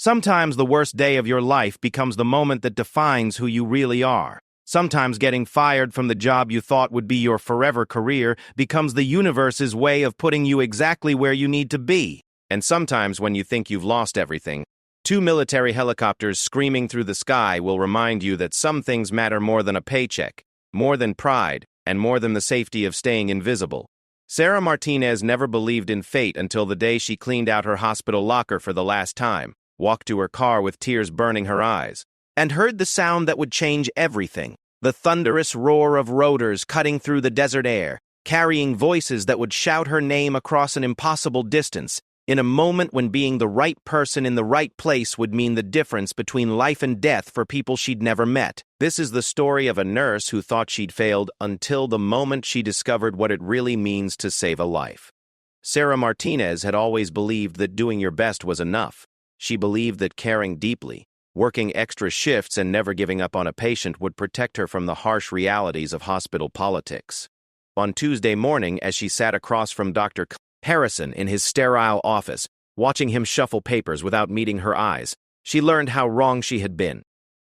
Sometimes the worst day of your life becomes the moment that defines who you really are. Sometimes getting fired from the job you thought would be your forever career becomes the universe's way of putting you exactly where you need to be. And sometimes when you think you've lost everything, two military helicopters screaming through the sky will remind you that some things matter more than a paycheck, more than pride, and more than the safety of staying invisible. Sarah Martinez never believed in fate until the day she cleaned out her hospital locker for the last time, walked to her car with tears burning her eyes, and heard the sound that would change everything, the thunderous roar of rotors cutting through the desert air, carrying voices that would shout her name across an impossible distance, in a moment when being the right person in the right place would mean the difference between life and death for people she'd never met. This is the story of a nurse who thought she'd failed until the moment she discovered what it really means to save a life. Sarah Martinez had always believed that doing your best was enough. She believed that caring deeply, working extra shifts and never giving up on a patient would protect her from the harsh realities of hospital politics. On Tuesday morning, as she sat across from Dr. Harrison in his sterile office, watching him shuffle papers without meeting her eyes, she learned how wrong she had been.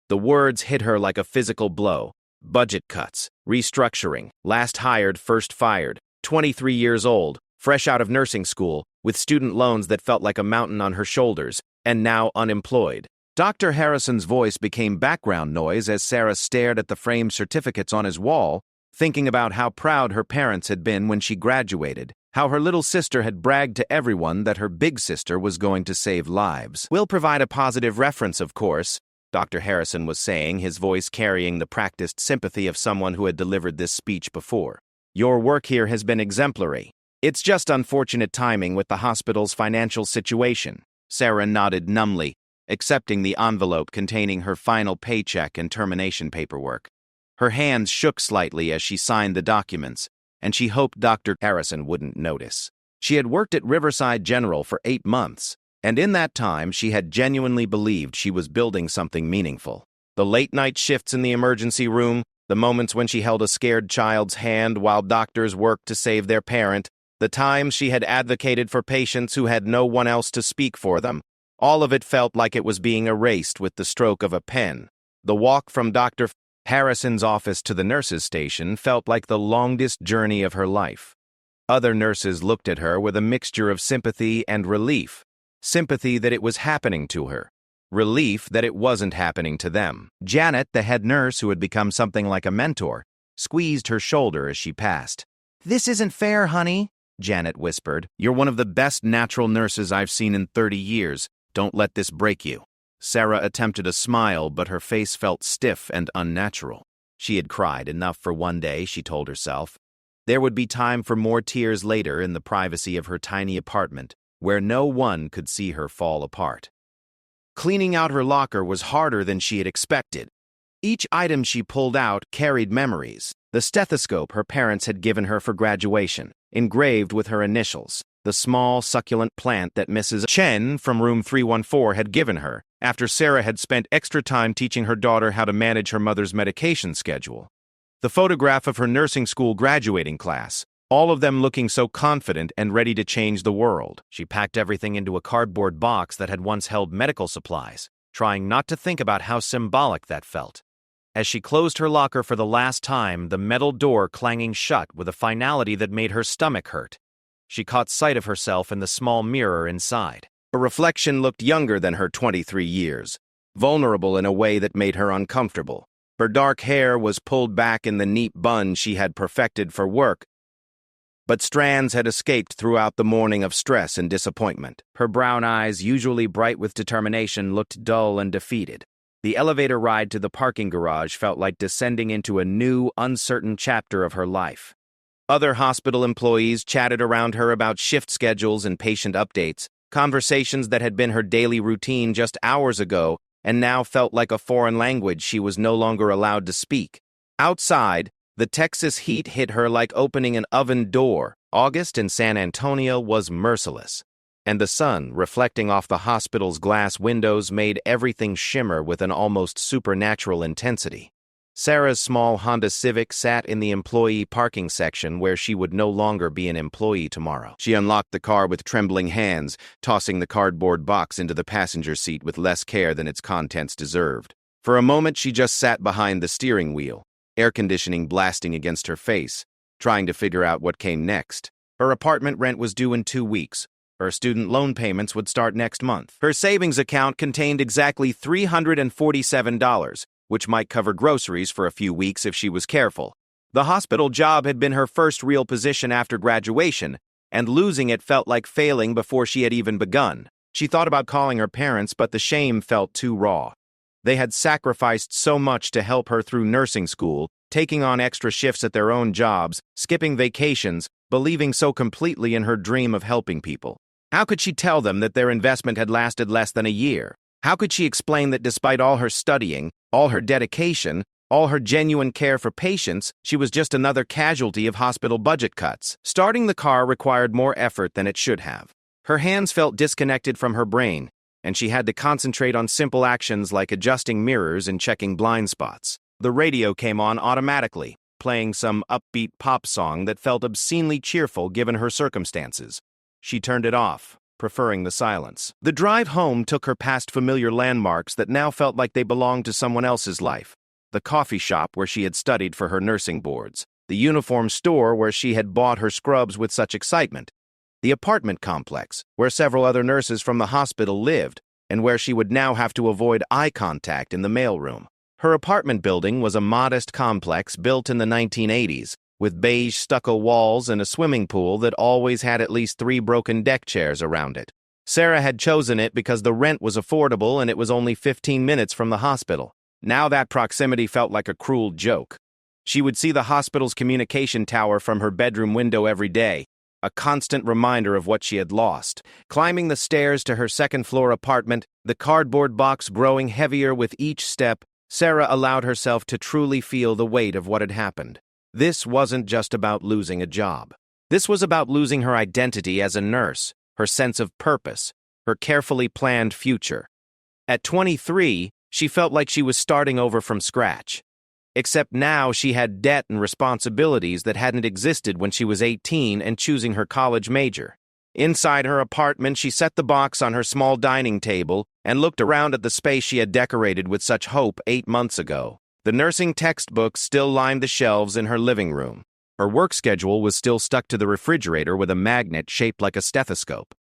The words hit her like a physical blow. Budget cuts, restructuring, last hired, first fired, 23 years old, fresh out of nursing school, with student loans that felt like a mountain on her shoulders, and now unemployed. Dr. Harrison's voice became background noise as Sarah stared at the framed certificates on his wall, thinking about how proud her parents had been when she graduated, how her little sister had bragged to everyone that her big sister was going to save lives. "We'll provide a positive reference, of course," Dr. Harrison was saying, his voice carrying the practiced sympathy of someone who had delivered this speech before. "Your work here has been exemplary. It's just unfortunate timing with the hospital's financial situation." Sarah nodded numbly, accepting the envelope containing her final paycheck and termination paperwork. Her hands shook slightly as she signed the documents, and she hoped Dr. Harrison wouldn't notice. She had worked at Riverside General for 8 months, and in that time she had genuinely believed she was building something meaningful. The late-night shifts in the emergency room, the moments when she held a scared child's hand while doctors worked to save their parent, the times she had advocated for patients who had no one else to speak for them, all of it felt like it was being erased with the stroke of a pen. The walk from Dr. Harrison's office to the nurses' station felt like the longest journey of her life. Other nurses looked at her with a mixture of sympathy and relief. Sympathy that it was happening to her. Relief that it wasn't happening to them. Janet, the head nurse who had become something like a mentor, squeezed her shoulder as she passed. "This isn't fair, honey," Janet whispered. "You're one of the best natural nurses I've seen in 30 years. Don't let this break you." Sarah attempted a smile, but her face felt stiff and unnatural. She had cried enough for one day, she told herself. There would be time for more tears later in the privacy of her tiny apartment, where no one could see her fall apart. Cleaning out her locker was harder than she had expected. Each item she pulled out carried memories. The stethoscope her parents had given her for graduation, engraved with her initials. The small, succulent plant that Mrs. Chen from room 314 had given her, after Sarah had spent extra time teaching her daughter how to manage her mother's medication schedule. The photograph of her nursing school graduating class, all of them looking so confident and ready to change the world. She packed everything into a cardboard box that had once held medical supplies, trying not to think about how symbolic that felt. As she closed her locker for the last time, the metal door clanging shut with a finality that made her stomach hurt. She caught sight of herself in the small mirror inside. Her reflection looked younger than her 23 years, vulnerable in a way that made her uncomfortable. Her dark hair was pulled back in the neat bun she had perfected for work, but strands had escaped throughout the morning of stress and disappointment. Her brown eyes, usually bright with determination, looked dull and defeated. The elevator ride to the parking garage felt like descending into a new, uncertain chapter of her life. Other hospital employees chatted around her about shift schedules and patient updates, conversations that had been her daily routine just hours ago and now felt like a foreign language she was no longer allowed to speak. Outside, the Texas heat hit her like opening an oven door. August in San Antonio was merciless, and the sun, reflecting off the hospital's glass windows, made everything shimmer with an almost supernatural intensity. Sarah's small Honda Civic sat in the employee parking section where she would no longer be an employee tomorrow. She unlocked the car with trembling hands, tossing the cardboard box into the passenger seat with less care than its contents deserved. For a moment, she just sat behind the steering wheel, air conditioning blasting against her face, trying to figure out what came next. Her apartment rent was due in 2 weeks. Her student loan payments would start next month. Her savings account contained exactly $347, which might cover groceries for a few weeks if she was careful. The hospital job had been her first real position after graduation, and losing it felt like failing before she had even begun. She thought about calling her parents, but the shame felt too raw. They had sacrificed so much to help her through nursing school, taking on extra shifts at their own jobs, skipping vacations, believing so completely in her dream of helping people. How could she tell them that their investment had lasted less than a year? How could she explain that despite all her studying, all her dedication, all her genuine care for patients, she was just another casualty of hospital budget cuts? Starting the car required more effort than it should have. Her hands felt disconnected from her brain, and she had to concentrate on simple actions like adjusting mirrors and checking blind spots. The radio came on automatically, playing some upbeat pop song that felt obscenely cheerful given her circumstances. She turned it off, preferring the silence. The drive home took her past familiar landmarks that now felt like they belonged to someone else's life. The coffee shop where she had studied for her nursing boards. The uniform store where she had bought her scrubs with such excitement. The apartment complex where several other nurses from the hospital lived and where she would now have to avoid eye contact in the mailroom. Her apartment building was a modest complex built in the 1980s, with beige stucco walls and a swimming pool that always had at least 3 broken deck chairs around it. Sarah had chosen it because the rent was affordable and it was only 15 minutes from the hospital. Now that proximity felt like a cruel joke. She would see the hospital's communication tower from her bedroom window every day, a constant reminder of what she had lost. Climbing the stairs to her second-floor apartment, the cardboard box growing heavier with each step, Sarah allowed herself to truly feel the weight of what had happened. This wasn't just about losing a job. This was about losing her identity as a nurse, her sense of purpose, her carefully planned future. At 23, she felt like she was starting over from scratch. Except now she had debt and responsibilities that hadn't existed when she was 18 and choosing her college major. Inside her apartment, she set the box on her small dining table and looked around at the space she had decorated with such hope 8 months ago. The nursing textbooks still lined the shelves in her living room. Her work schedule was still stuck to the refrigerator with a magnet shaped like a stethoscope.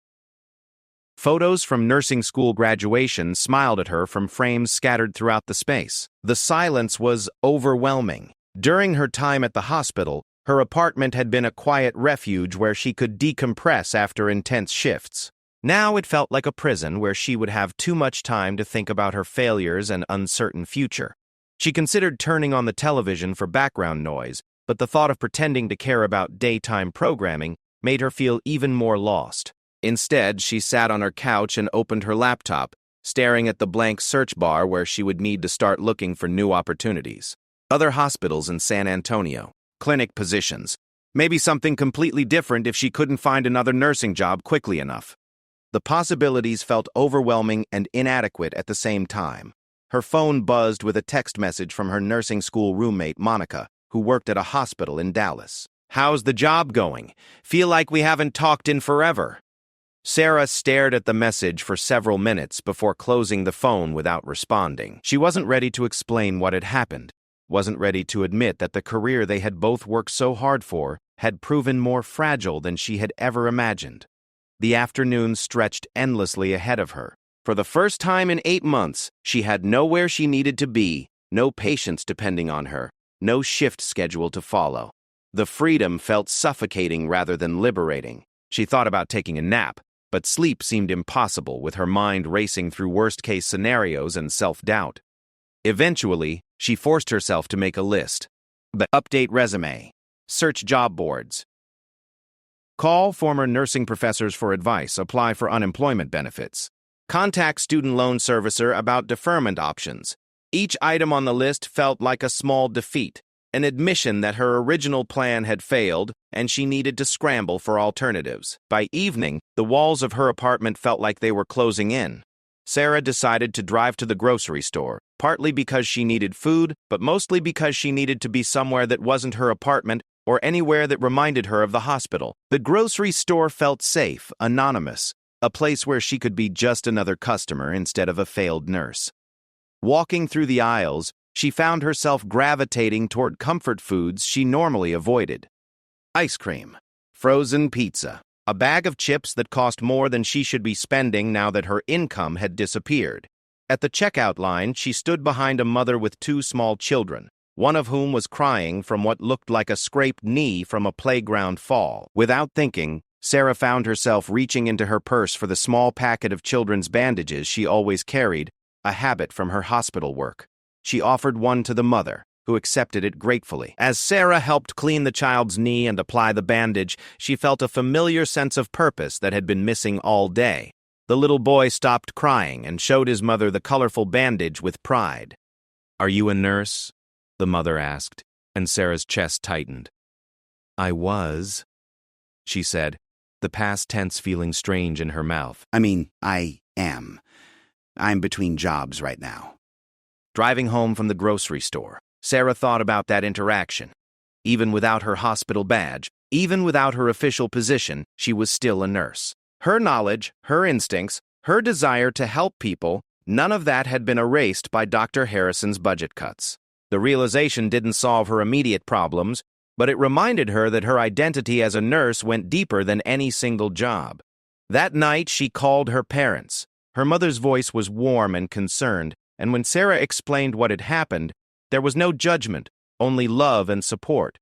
Photos from nursing school graduation smiled at her from frames scattered throughout the space. The silence was overwhelming. During her time at the hospital, her apartment had been a quiet refuge where she could decompress after intense shifts. Now it felt like a prison where she would have too much time to think about her failures and uncertain future. She considered turning on the television for background noise, but the thought of pretending to care about daytime programming made her feel even more lost. Instead, she sat on her couch and opened her laptop, staring at the blank search bar where she would need to start looking for new opportunities. Other hospitals in San Antonio, clinic positions, maybe something completely different if she couldn't find another nursing job quickly enough. The possibilities felt overwhelming and inadequate at the same time. Her phone buzzed with a text message from her nursing school roommate, Monica, who worked at a hospital in Dallas. "How's the job going? Feel like we haven't talked in forever." Sarah stared at the message for several minutes before closing the phone without responding. She wasn't ready to explain what had happened, wasn't ready to admit that the career they had both worked so hard for had proven more fragile than she had ever imagined. The afternoon stretched endlessly ahead of her. For the first time in 8 months, she had nowhere she needed to be, no patients depending on her, no shift schedule to follow. The freedom felt suffocating rather than liberating. She thought about taking a nap, but sleep seemed impossible with her mind racing through worst-case scenarios and self-doubt. Eventually, she forced herself to make a list. Update resume. Search job boards. Call former nursing professors for advice. Apply for unemployment benefits. Contact student loan servicer about deferment options. Each item on the list felt like a small defeat, an admission that her original plan had failed and she needed to scramble for alternatives. By evening, the walls of her apartment felt like they were closing in. Sarah decided to drive to the grocery store, partly because she needed food, but mostly because she needed to be somewhere that wasn't her apartment or anywhere that reminded her of the hospital. The grocery store felt safe, anonymous, a place where she could be just another customer instead of a failed nurse. Walking through the aisles, she found herself gravitating toward comfort foods she normally avoided. Ice cream, frozen pizza, a bag of chips that cost more than she should be spending now that her income had disappeared. At the checkout line, she stood behind a mother with two small children, one of whom was crying from what looked like a scraped knee from a playground fall. Without thinking, Sarah found herself reaching into her purse for the small packet of children's bandages she always carried, a habit from her hospital work. She offered one to the mother, who accepted it gratefully. As Sarah helped clean the child's knee and apply the bandage, she felt a familiar sense of purpose that had been missing all day. The little boy stopped crying and showed his mother the colorful bandage with pride. "Are you a nurse?" the mother asked, and Sarah's chest tightened. "I was," she said, the past tense feeling strange in her mouth. I am. I'm between jobs right now. Driving home from the grocery store, Sarah thought about that interaction. Even without her hospital badge, even without her official position, she was still a nurse. Her knowledge, her instincts, her desire to help people, none of that had been erased by Dr. Harrison's budget cuts. The realization didn't solve her immediate problems, but it reminded her that her identity as a nurse went deeper than any single job. That night, she called her parents. Her mother's voice was warm and concerned, and when Sarah explained what had happened, there was no judgment, only love and support.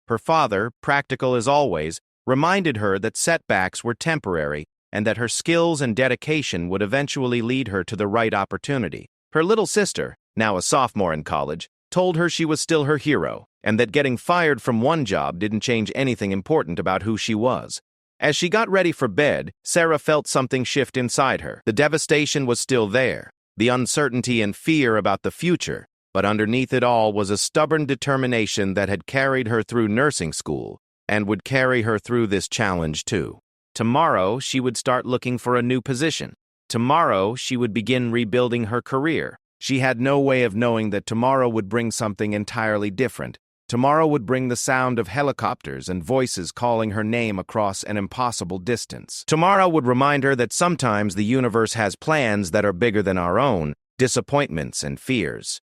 Her father, practical as always, reminded her that setbacks were temporary and that her skills and dedication would eventually lead her to the right opportunity. Her little sister, now a sophomore in college, told her she was still her hero and that getting fired from one job didn't change anything important about who she was. As she got ready for bed, Sarah felt something shift inside her. The devastation was still there, the uncertainty and fear about the future, but underneath it all was a stubborn determination that had carried her through nursing school and would carry her through this challenge too. Tomorrow, she would start looking for a new position. Tomorrow, she would begin rebuilding her career. She had no way of knowing that tomorrow would bring something entirely different. Tomorrow would bring the sound of helicopters and voices calling her name across an impossible distance. Tomorrow would remind her that sometimes the universe has plans that are bigger than our own, disappointments and fears.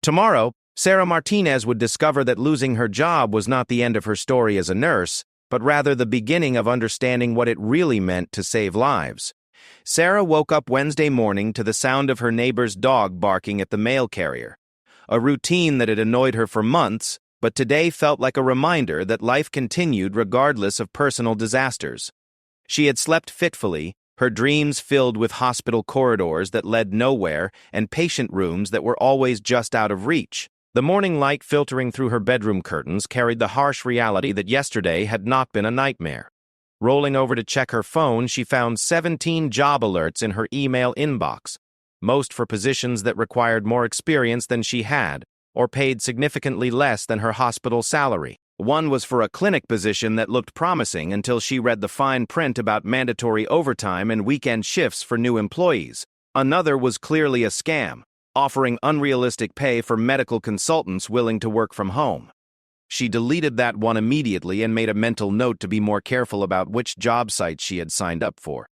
Tomorrow, Sarah Martinez would discover that losing her job was not the end of her story as a nurse, but rather the beginning of understanding what it really meant to save lives. Sarah woke up Wednesday morning to the sound of her neighbor's dog barking at the mail carrier, a routine that had annoyed her for months, but today felt like a reminder that life continued regardless of personal disasters. She had slept fitfully, her dreams filled with hospital corridors that led nowhere and patient rooms that were always just out of reach. The morning light filtering through her bedroom curtains carried the harsh reality that yesterday had not been a nightmare. Rolling over to check her phone, she found 17 job alerts in her email inbox, most for positions that required more experience than she had, or paid significantly less than her hospital salary. One was for a clinic position that looked promising until she read the fine print about mandatory overtime and weekend shifts for new employees. Another was clearly a scam, offering unrealistic pay for medical consultants willing to work from home. She deleted that one immediately and made a mental note to be more careful about which job sites she had signed up for.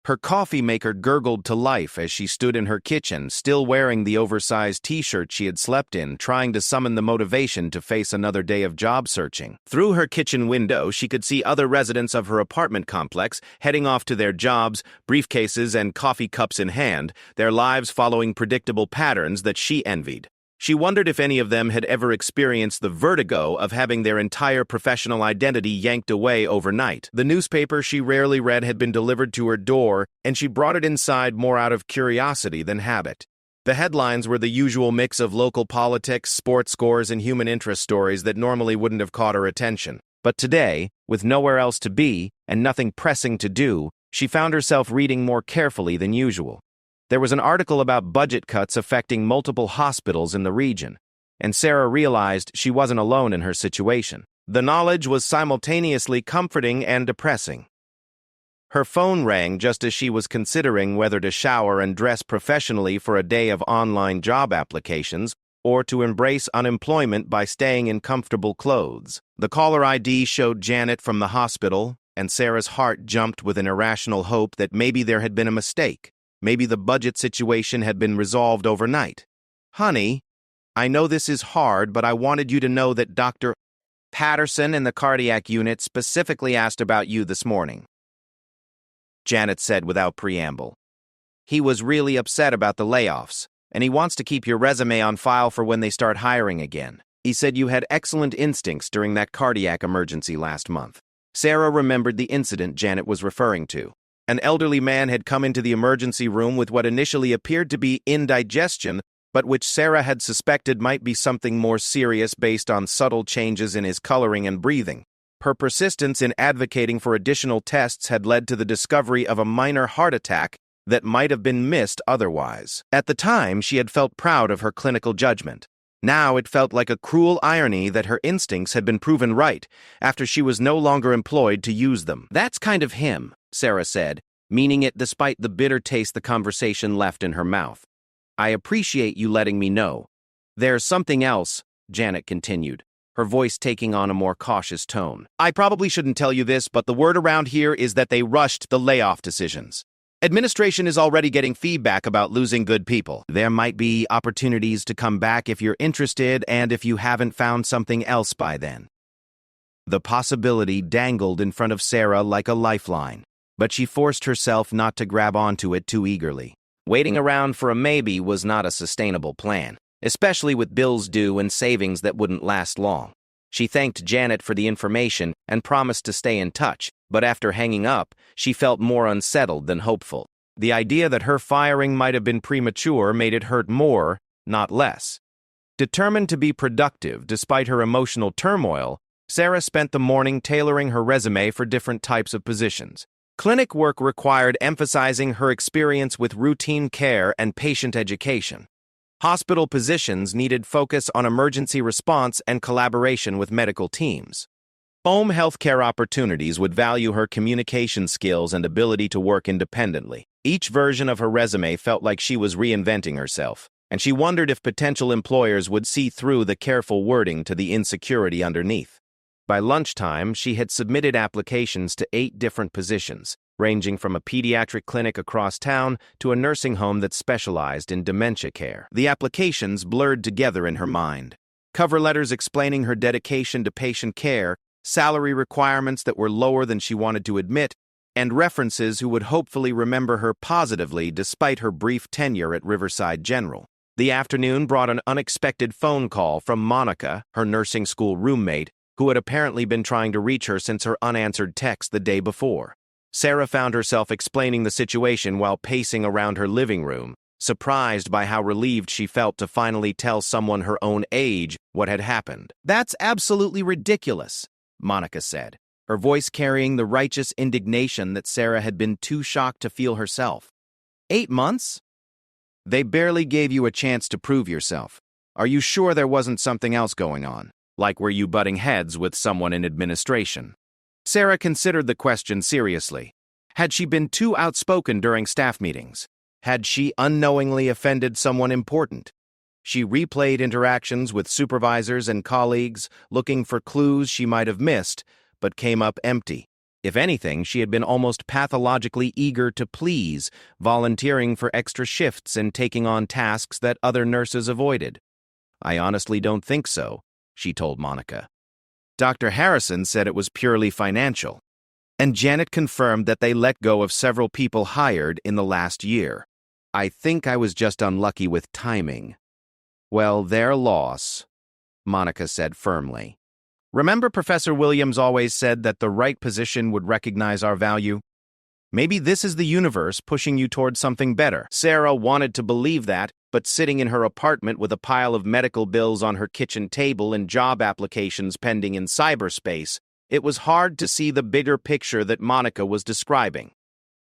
Her coffee maker gurgled to life as she stood in her kitchen, still wearing the oversized t-shirt she had slept in, trying to summon the motivation to face another day of job searching. Through her kitchen window, she could see other residents of her apartment complex heading off to their jobs, briefcases and coffee cups in hand, their lives following predictable patterns that she envied. She wondered if any of them had ever experienced the vertigo of having their entire professional identity yanked away overnight. The newspaper she rarely read had been delivered to her door, and she brought it inside more out of curiosity than habit. The headlines were the usual mix of local politics, sports scores, and human interest stories that normally wouldn't have caught her attention. But today, with nowhere else to be and nothing pressing to do, she found herself reading more carefully than usual. There was an article about budget cuts affecting multiple hospitals in the region, and Sarah realized she wasn't alone in her situation. The knowledge was simultaneously comforting and depressing. Her phone rang just as she was considering whether to shower and dress professionally for a day of online job applications or to embrace unemployment by staying in comfortable clothes. The caller ID showed Janet from the hospital, and Sarah's heart jumped with an irrational hope that maybe there had been a mistake. Maybe the budget situation had been resolved overnight. "Honey, I know this is hard, but I wanted you to know that Dr. Patterson in the cardiac unit specifically asked about you this morning," Janet said without preamble. "He was really upset about the layoffs, and he wants to keep your resume on file for when they start hiring again. He said you had excellent instincts during that cardiac emergency last month." Sarah remembered the incident Janet was referring to. An elderly man had come into the emergency room with what initially appeared to be indigestion, but which Sarah had suspected might be something more serious based on subtle changes in his coloring and breathing. Her persistence in advocating for additional tests had led to the discovery of a minor heart attack that might have been missed otherwise. At the time, she had felt proud of her clinical judgment. Now it felt like a cruel irony that her instincts had been proven right after she was no longer employed to use them. "That's kind of him," Sarah said, meaning it despite the bitter taste the conversation left in her mouth. "I appreciate you letting me know. There's something else," Janet continued, her voice taking on a more cautious tone. "I probably shouldn't tell you this, but the word around here is that they rushed the layoff decisions. Administration is already getting feedback about losing good people. There might be opportunities to come back if you're interested and if you haven't found something else by then." The possibility dangled in front of Sarah like a lifeline, but she forced herself not to grab onto it too eagerly. Waiting around for a maybe was not a sustainable plan, especially with bills due and savings that wouldn't last long. She thanked Janet for the information and promised to stay in touch, but after hanging up, she felt more unsettled than hopeful. The idea that her firing might have been premature made it hurt more, not less. Determined to be productive despite her emotional turmoil, Sarah spent the morning tailoring her resume for different types of positions. Clinic work required emphasizing her experience with routine care and patient education. Hospital positions needed focus on emergency response and collaboration with medical teams. Home healthcare opportunities would value her communication skills and ability to work independently. Each version of her resume felt like she was reinventing herself, and she wondered if potential employers would see through the careful wording to the insecurity underneath. By lunchtime, she had submitted applications to 8 different positions, ranging from a pediatric clinic across town to a nursing home that specialized in dementia care. The applications blurred together in her mind. Cover letters explaining her dedication to patient care, salary requirements that were lower than she wanted to admit, and references who would hopefully remember her positively despite her brief tenure at Riverside General. The afternoon brought an unexpected phone call from Monica, her nursing school roommate, who had apparently been trying to reach her since her unanswered text the day before. Sarah found herself explaining the situation while pacing around her living room, surprised by how relieved she felt to finally tell someone her own age what had happened. "That's absolutely ridiculous," Monica said, her voice carrying the righteous indignation that Sarah had been too shocked to feel herself. 8 months? They barely gave you a chance to prove yourself. Are you sure there wasn't something else going on? Like were you butting heads with someone in administration? Sarah considered the question seriously. Had she been too outspoken during staff meetings? Had she unknowingly offended someone important? She replayed interactions with supervisors and colleagues, looking for clues she might have missed, but came up empty. If anything, she had been almost pathologically eager to please, volunteering for extra shifts and taking on tasks that other nurses avoided. "I honestly don't think so," she told Monica. Dr. Harrison said it was purely financial, and Janet confirmed that they let go of several people hired in the last year. "I think I was just unlucky with timing." "Well, their loss," Monica said firmly. "Remember Professor Williams always said that the right position would recognize our value? Maybe this is the universe pushing you toward something better." Sarah wanted to believe that, but sitting in her apartment with a pile of medical bills on her kitchen table and job applications pending in cyberspace, it was hard to see the bigger picture that Monica was describing.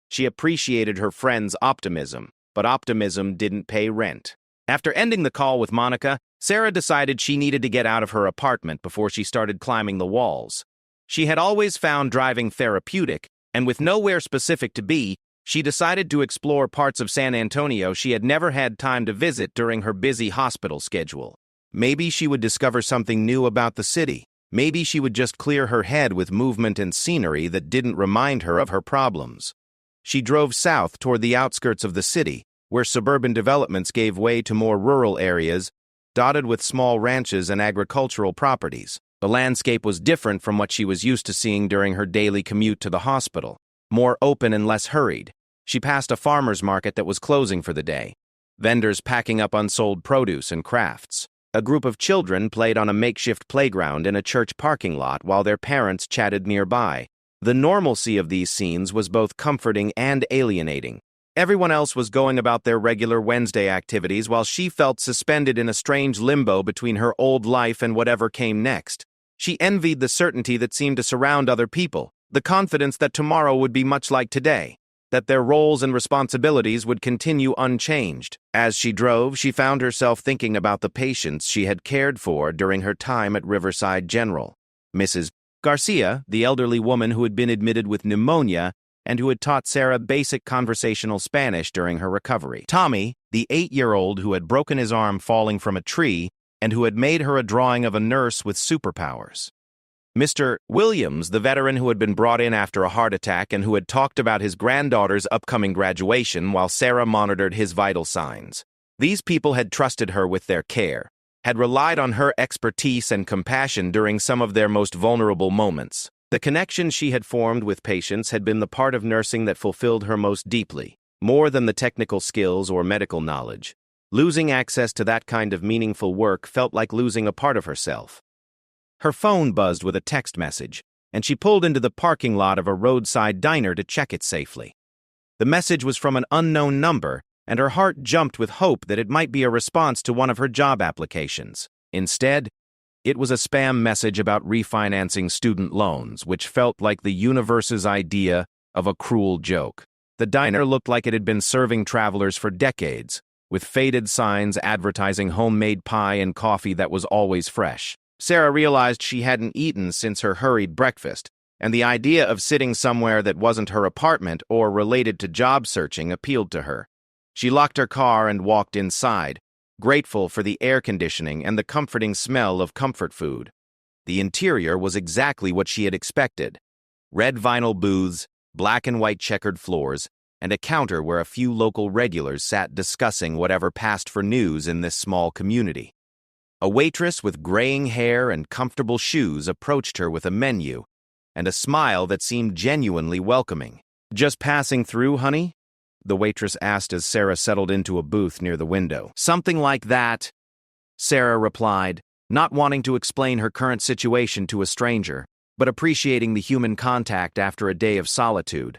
She appreciated her friend's optimism, but optimism didn't pay rent. After ending the call with Monica, Sarah decided she needed to get out of her apartment before she started climbing the walls. She had always found driving therapeutic, And with nowhere specific to be, she decided to explore parts of San Antonio she had never had time to visit during her busy hospital schedule. Maybe she would discover something new about the city. Maybe she would just clear her head with movement and scenery that didn't remind her of her problems. She drove south toward the outskirts of the city, where suburban developments gave way to more rural areas, dotted with small ranches and agricultural properties. The landscape was different from what she was used to seeing during her daily commute to the hospital, more open and less hurried. She passed a farmer's market that was closing for the day, vendors packing up unsold produce and crafts. A group of children played on a makeshift playground in a church parking lot while their parents chatted nearby. The normalcy of these scenes was both comforting and alienating. Everyone else was going about their regular Wednesday activities while she felt suspended in a strange limbo between her old life and whatever came next. She envied the certainty that seemed to surround other people, the confidence that tomorrow would be much like today, that their roles and responsibilities would continue unchanged. As she drove, she found herself thinking about the patients she had cared for during her time at Riverside General. Mrs. Garcia, the elderly woman who had been admitted with pneumonia and who had taught Sarah basic conversational Spanish during her recovery. Tommy, the 8-year-old who had broken his arm falling from a tree and who had made her a drawing of a nurse with superpowers. Mr. Williams, the veteran who had been brought in after a heart attack and who had talked about his granddaughter's upcoming graduation while Sarah monitored his vital signs. These people had trusted her with their care, had relied on her expertise and compassion during some of their most vulnerable moments. The connection she had formed with patients had been the part of nursing that fulfilled her most deeply, more than the technical skills or medical knowledge. Losing access to that kind of meaningful work felt like losing a part of herself. Her phone buzzed with a text message, and she pulled into the parking lot of a roadside diner to check it safely. The message was from an unknown number, and her heart jumped with hope that it might be a response to one of her job applications. Instead, it was a spam message about refinancing student loans, which felt like the universe's idea of a cruel joke. The diner looked like it had been serving travelers for decades, with faded signs advertising homemade pie and coffee that was always fresh. Sarah realized she hadn't eaten since her hurried breakfast, and the idea of sitting somewhere that wasn't her apartment or related to job searching appealed to her. She locked her car and walked inside, grateful for the air conditioning and the comforting smell of comfort food. The interior was exactly what she had expected. Red vinyl booths, black and white checkered floors, and a counter where a few local regulars sat discussing whatever passed for news in this small community. A waitress with graying hair and comfortable shoes approached her with a menu and a smile that seemed genuinely welcoming. "Just passing through, honey?" the waitress asked as Sarah settled into a booth near the window. "Something like that," Sarah replied, not wanting to explain her current situation to a stranger, but appreciating the human contact after a day of solitude.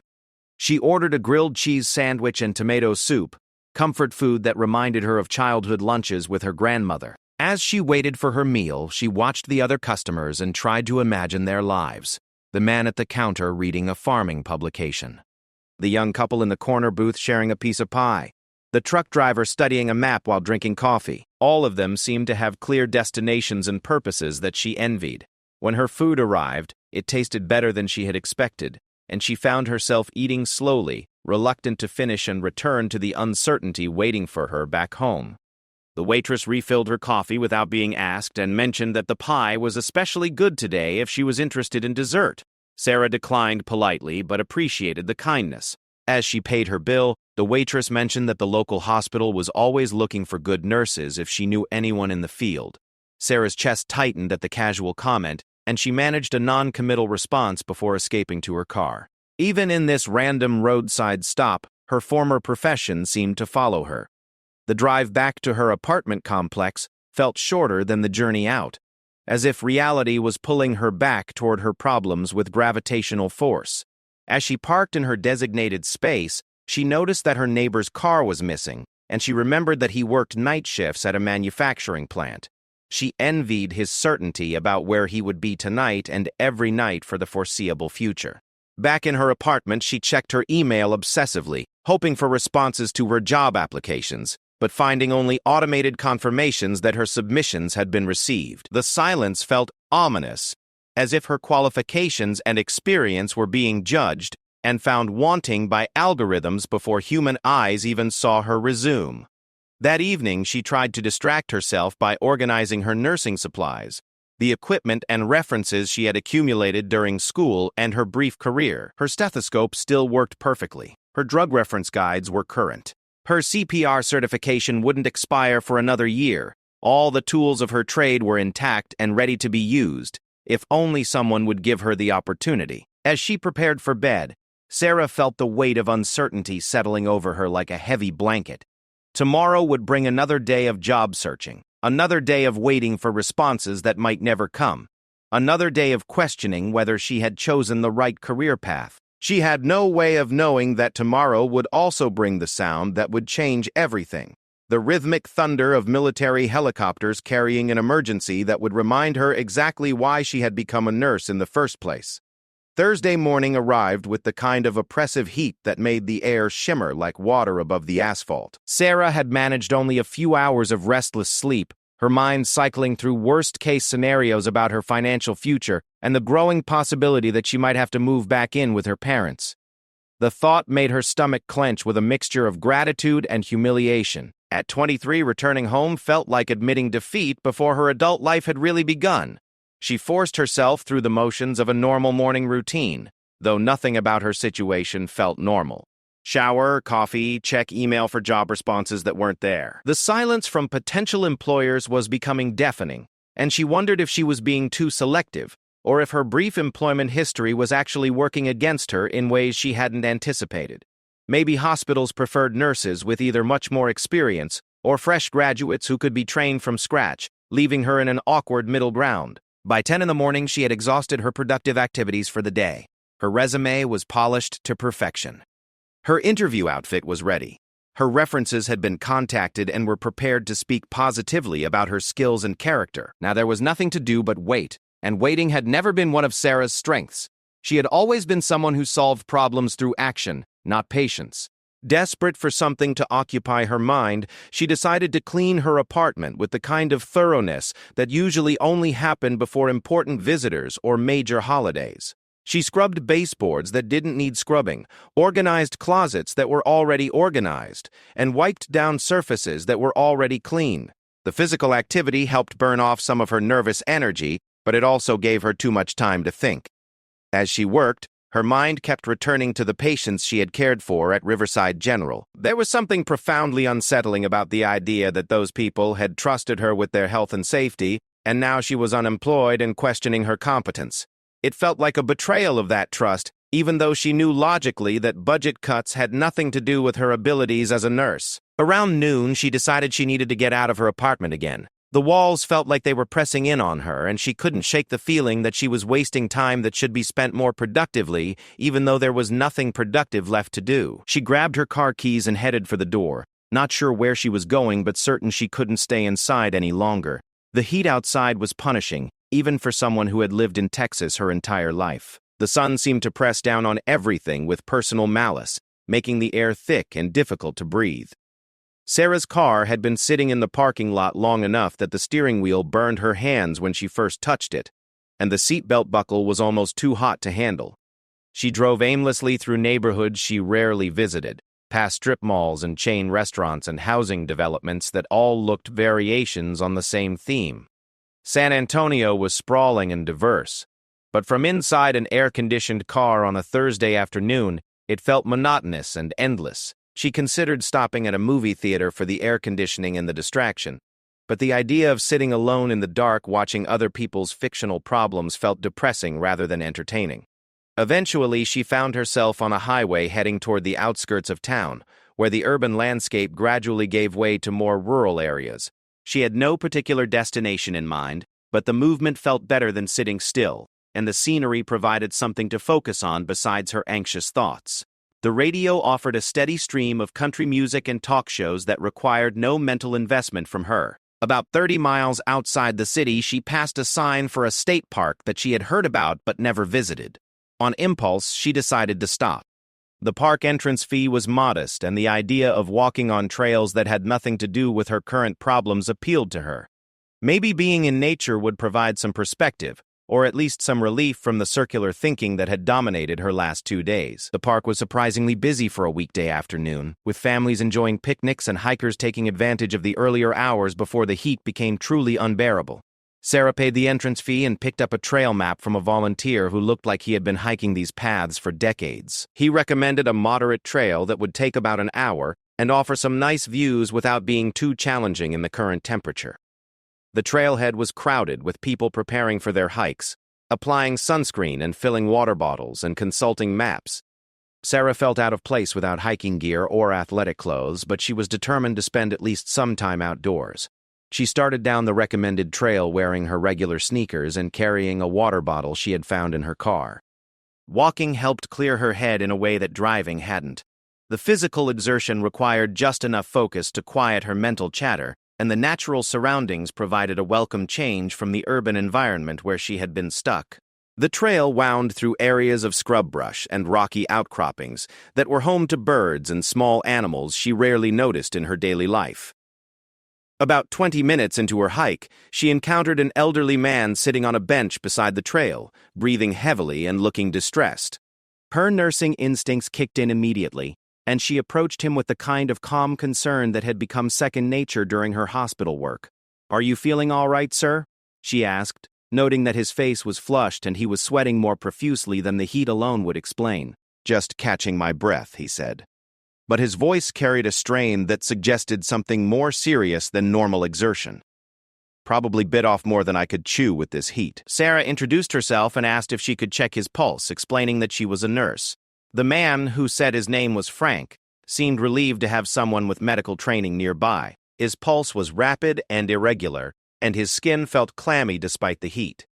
She ordered a grilled cheese sandwich and tomato soup, comfort food that reminded her of childhood lunches with her grandmother. As she waited for her meal, she watched the other customers and tried to imagine their lives. The man at the counter reading a farming publication. The young couple in the corner booth sharing a piece of pie. The truck driver studying a map while drinking coffee. All of them seemed to have clear destinations and purposes that she envied. When her food arrived, it tasted better than she had expected, and she found herself eating slowly, reluctant to finish and return to the uncertainty waiting for her back home. The waitress refilled her coffee without being asked and mentioned that the pie was especially good today if she was interested in dessert. Sarah declined politely but appreciated the kindness. As she paid her bill, the waitress mentioned that the local hospital was always looking for good nurses if she knew anyone in the field. Sarah's chest tightened at the casual comment, and she managed a non-committal response before escaping to her car. Even in this random roadside stop, her former profession seemed to follow her. The drive back to her apartment complex felt shorter than the journey out, as if reality was pulling her back toward her problems with gravitational force. As she parked in her designated space, she noticed that her neighbor's car was missing, and she remembered that he worked night shifts at a manufacturing plant. She envied his certainty about where he would be tonight and every night for the foreseeable future. Back in her apartment, she checked her email obsessively, hoping for responses to her job applications, but finding only automated confirmations that her submissions had been received. The silence felt ominous, as if her qualifications and experience were being judged, and found wanting by algorithms before human eyes even saw her resume. That evening, she tried to distract herself by organizing her nursing supplies, the equipment and references she had accumulated during school and her brief career. Her stethoscope still worked perfectly. Her drug reference guides were current. Her CPR certification wouldn't expire for another year. All the tools of her trade were intact and ready to be used, if only someone would give her the opportunity. As she prepared for bed, Sarah felt the weight of uncertainty settling over her like a heavy blanket. Tomorrow would bring another day of job searching, another day of waiting for responses that might never come, another day of questioning whether she had chosen the right career path. She had no way of knowing that tomorrow would also bring the sound that would change everything. The rhythmic thunder of military helicopters carrying an emergency that would remind her exactly why she had become a nurse in the first place. Thursday morning arrived with the kind of oppressive heat that made the air shimmer like water above the asphalt. Sarah had managed only a few hours of restless sleep, her mind cycling through worst-case scenarios about her financial future and the growing possibility that she might have to move back in with her parents. The thought made her stomach clench with a mixture of gratitude and humiliation. At 23, returning home felt like admitting defeat before her adult life had really begun. She forced herself through the motions of a normal morning routine, though nothing about her situation felt normal. Shower, coffee, check email for job responses that weren't there. The silence from potential employers was becoming deafening, and she wondered if she was being too selective, or if her brief employment history was actually working against her in ways she hadn't anticipated. Maybe hospitals preferred nurses with either much more experience or fresh graduates who could be trained from scratch, leaving her in an awkward middle ground. By 10 in the morning, she had exhausted her productive activities for the day. Her resume was polished to perfection. Her interview outfit was ready. Her references had been contacted and were prepared to speak positively about her skills and character. Now there was nothing to do but wait, and waiting had never been one of Sarah's strengths. She had always been someone who solved problems through action, not patience. Desperate for something to occupy her mind, she decided to clean her apartment with the kind of thoroughness that usually only happened before important visitors or major holidays. She scrubbed baseboards that didn't need scrubbing, organized closets that were already organized, and wiped down surfaces that were already clean. The physical activity helped burn off some of her nervous energy, but it also gave her too much time to think. As she worked, her mind kept returning to the patients she had cared for at Riverside General. There was something profoundly unsettling about the idea that those people had trusted her with their health and safety, and now she was unemployed and questioning her competence. It felt like a betrayal of that trust, even though she knew logically that budget cuts had nothing to do with her abilities as a nurse. Around noon, she decided she needed to get out of her apartment again. The walls felt like they were pressing in on her, and she couldn't shake the feeling that she was wasting time that should be spent more productively, even though there was nothing productive left to do. She grabbed her car keys and headed for the door, not sure where she was going but certain she couldn't stay inside any longer. The heat outside was punishing, even for someone who had lived in Texas her entire life. The sun seemed to press down on everything with personal malice, making the air thick and difficult to breathe. Sarah's car had been sitting in the parking lot long enough that the steering wheel burned her hands when she first touched it, and the seatbelt buckle was almost too hot to handle. She drove aimlessly through neighborhoods she rarely visited, past strip malls and chain restaurants and housing developments that all looked variations on the same theme. San Antonio was sprawling and diverse, but from inside an air-conditioned car on a Thursday afternoon, it felt monotonous and endless. She considered stopping at a movie theater for the air conditioning and the distraction, but the idea of sitting alone in the dark watching other people's fictional problems felt depressing rather than entertaining. Eventually, she found herself on a highway heading toward the outskirts of town, where the urban landscape gradually gave way to more rural areas. She had no particular destination in mind, but the movement felt better than sitting still, and the scenery provided something to focus on besides her anxious thoughts. The radio offered a steady stream of country music and talk shows that required no mental investment from her. About 30 miles outside the city, she passed a sign for a state park that she had heard about but never visited. On impulse, she decided to stop. The park entrance fee was modest, and the idea of walking on trails that had nothing to do with her current problems appealed to her. Maybe being in nature would provide some perspective, or at least some relief from the circular thinking that had dominated her last 2 days. The park was surprisingly busy for a weekday afternoon, with families enjoying picnics and hikers taking advantage of the earlier hours before the heat became truly unbearable. Sarah paid the entrance fee and picked up a trail map from a volunteer who looked like he had been hiking these paths for decades. He recommended a moderate trail that would take about an hour and offer some nice views without being too challenging in the current temperature. The trailhead was crowded with people preparing for their hikes, applying sunscreen and filling water bottles and consulting maps. Sarah felt out of place without hiking gear or athletic clothes, but she was determined to spend at least some time outdoors. She started down the recommended trail wearing her regular sneakers and carrying a water bottle she had found in her car. Walking helped clear her head in a way that driving hadn't. The physical exertion required just enough focus to quiet her mental chatter, and the natural surroundings provided a welcome change from the urban environment where she had been stuck. The trail wound through areas of scrub brush and rocky outcroppings that were home to birds and small animals she rarely noticed in her daily life. About 20 minutes into her hike, she encountered an elderly man sitting on a bench beside the trail, breathing heavily and looking distressed. Her nursing instincts kicked in immediately, and she approached him with the kind of calm concern that had become second nature during her hospital work. "Are you feeling all right, sir?" she asked, noting that his face was flushed and he was sweating more profusely than the heat alone would explain. "Just catching my breath," he said. But his voice carried a strain that suggested something more serious than normal exertion. "Probably bit off more than I could chew with this heat." Sarah introduced herself and asked if she could check his pulse, explaining that she was a nurse. The man, who said his name was Frank, seemed relieved to have someone with medical training nearby. His pulse was rapid and irregular, and his skin felt clammy despite the heat.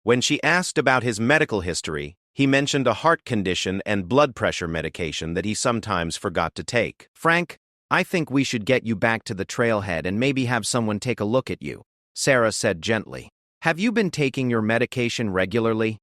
When she asked about his medical history, he mentioned a heart condition and blood pressure medication that he sometimes forgot to take. "Frank, I think we should get you back to the trailhead and maybe have someone take a look at you," Sarah said gently. "Have you been taking your medication regularly?"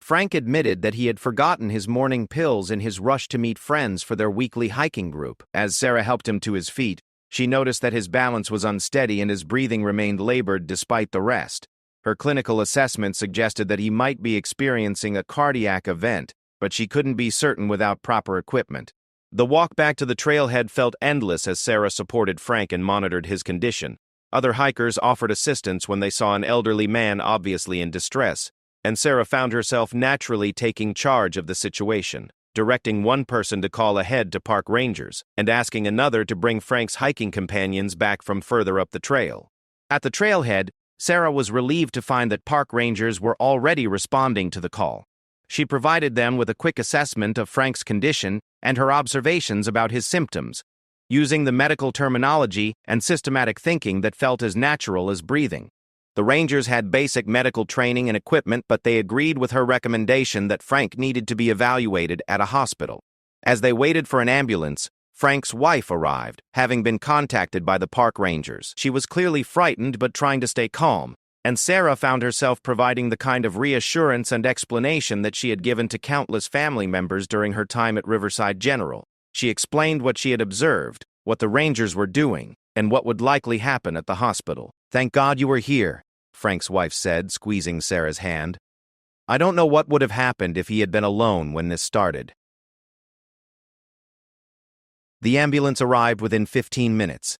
Frank admitted that he had forgotten his morning pills in his rush to meet friends for their weekly hiking group. As Sarah helped him to his feet, she noticed that his balance was unsteady and his breathing remained labored despite the rest. Her clinical assessment suggested that he might be experiencing a cardiac event, but she couldn't be certain without proper equipment. The walk back to the trailhead felt endless as Sarah supported Frank and monitored his condition. Other hikers offered assistance when they saw an elderly man obviously in distress, and Sarah found herself naturally taking charge of the situation, directing one person to call ahead to park rangers and asking another to bring Frank's hiking companions back from further up the trail. At the trailhead, Sarah was relieved to find that park rangers were already responding to the call. She provided them with a quick assessment of Frank's condition and her observations about his symptoms, using the medical terminology and systematic thinking that felt as natural as breathing. The rangers had basic medical training and equipment, but they agreed with her recommendation that Frank needed to be evaluated at a hospital. As they waited for an ambulance, Frank's wife arrived, having been contacted by the park rangers. She was clearly frightened but trying to stay calm, and Sarah found herself providing the kind of reassurance and explanation that she had given to countless family members during her time at Riverside General. She explained what she had observed, what the rangers were doing, and what would likely happen at the hospital. "Thank God you were here," Frank's wife said, squeezing Sarah's hand. "I don't know what would have happened if he had been alone when this started." The ambulance arrived within 15 minutes,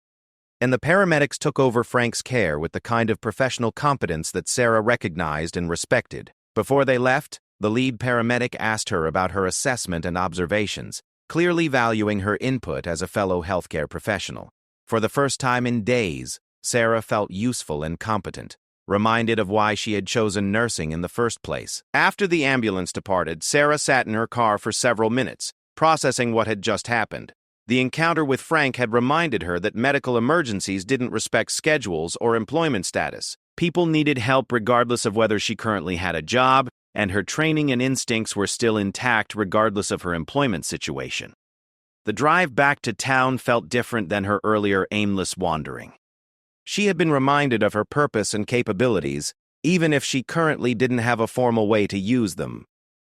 and the paramedics took over Frank's care with the kind of professional competence that Sarah recognized and respected. Before they left, the lead paramedic asked her about her assessment and observations, clearly valuing her input as a fellow healthcare professional. For the first time in days, Sarah felt useful and competent, reminded of why she had chosen nursing in the first place. After the ambulance departed, Sarah sat in her car for several minutes, processing what had just happened. The encounter with Frank had reminded her that medical emergencies didn't respect schedules or employment status. People needed help regardless of whether she currently had a job, and her training and instincts were still intact regardless of her employment situation. The drive back to town felt different than her earlier aimless wandering. She had been reminded of her purpose and capabilities, even if she currently didn't have a formal way to use them.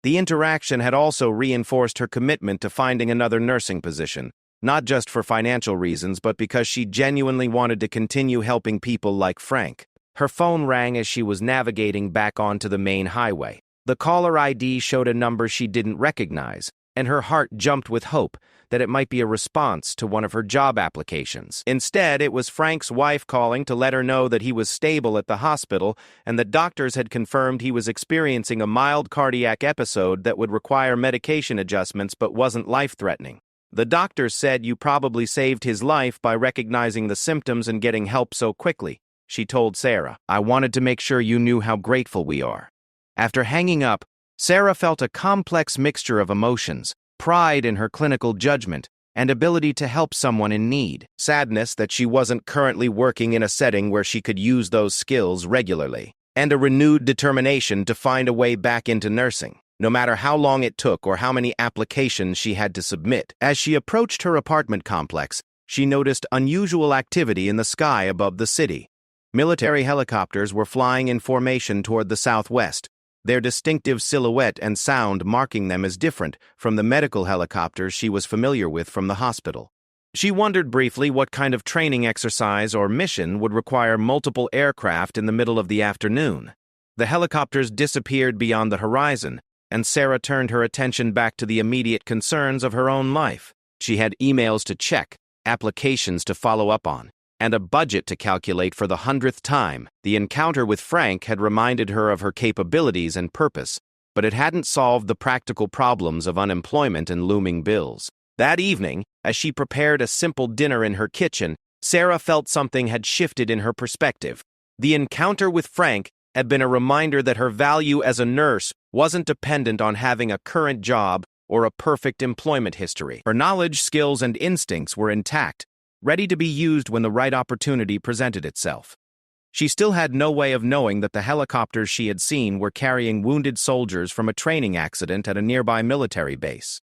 The interaction had also reinforced her commitment to finding another nursing position, not just for financial reasons, but because she genuinely wanted to continue helping people like Frank. Her phone rang as she was navigating back onto the main highway. The caller ID showed a number she didn't recognize, and her heart jumped with hope that it might be a response to one of her job applications. Instead, it was Frank's wife calling to let her know that he was stable at the hospital and the doctors had confirmed he was experiencing a mild cardiac episode that would require medication adjustments but wasn't life-threatening. The doctors said you probably saved his life by recognizing the symptoms and getting help so quickly, she told Sarah. I wanted to make sure you knew how grateful we are. After hanging up, Sarah felt a complex mixture of emotions, pride in her clinical judgment, and ability to help someone in need, sadness that she wasn't currently working in a setting where she could use those skills regularly, and a renewed determination to find a way back into nursing, no matter how long it took or how many applications she had to submit. As she approached her apartment complex, she noticed unusual activity in the sky above the city. Military helicopters were flying in formation toward the southwest, their distinctive silhouette and sound marking them as different from the medical helicopters she was familiar with from the hospital. She wondered briefly what kind of training exercise or mission would require multiple aircraft in the middle of the afternoon. The helicopters disappeared beyond the horizon, and Sarah turned her attention back to the immediate concerns of her own life. She had emails to check, applications to follow up on, and a budget to calculate for the 100th time. The encounter with Frank had reminded her of her capabilities and purpose, but it hadn't solved the practical problems of unemployment and looming bills. That evening, as she prepared a simple dinner in her kitchen, Sarah felt something had shifted in her perspective. The encounter with Frank had been a reminder that her value as a nurse wasn't dependent on having a current job or a perfect employment history. Her knowledge, skills, and instincts were intact, ready to be used when the right opportunity presented itself. She still had no way of knowing that the helicopters she had seen were carrying wounded soldiers from a training accident at a nearby military base.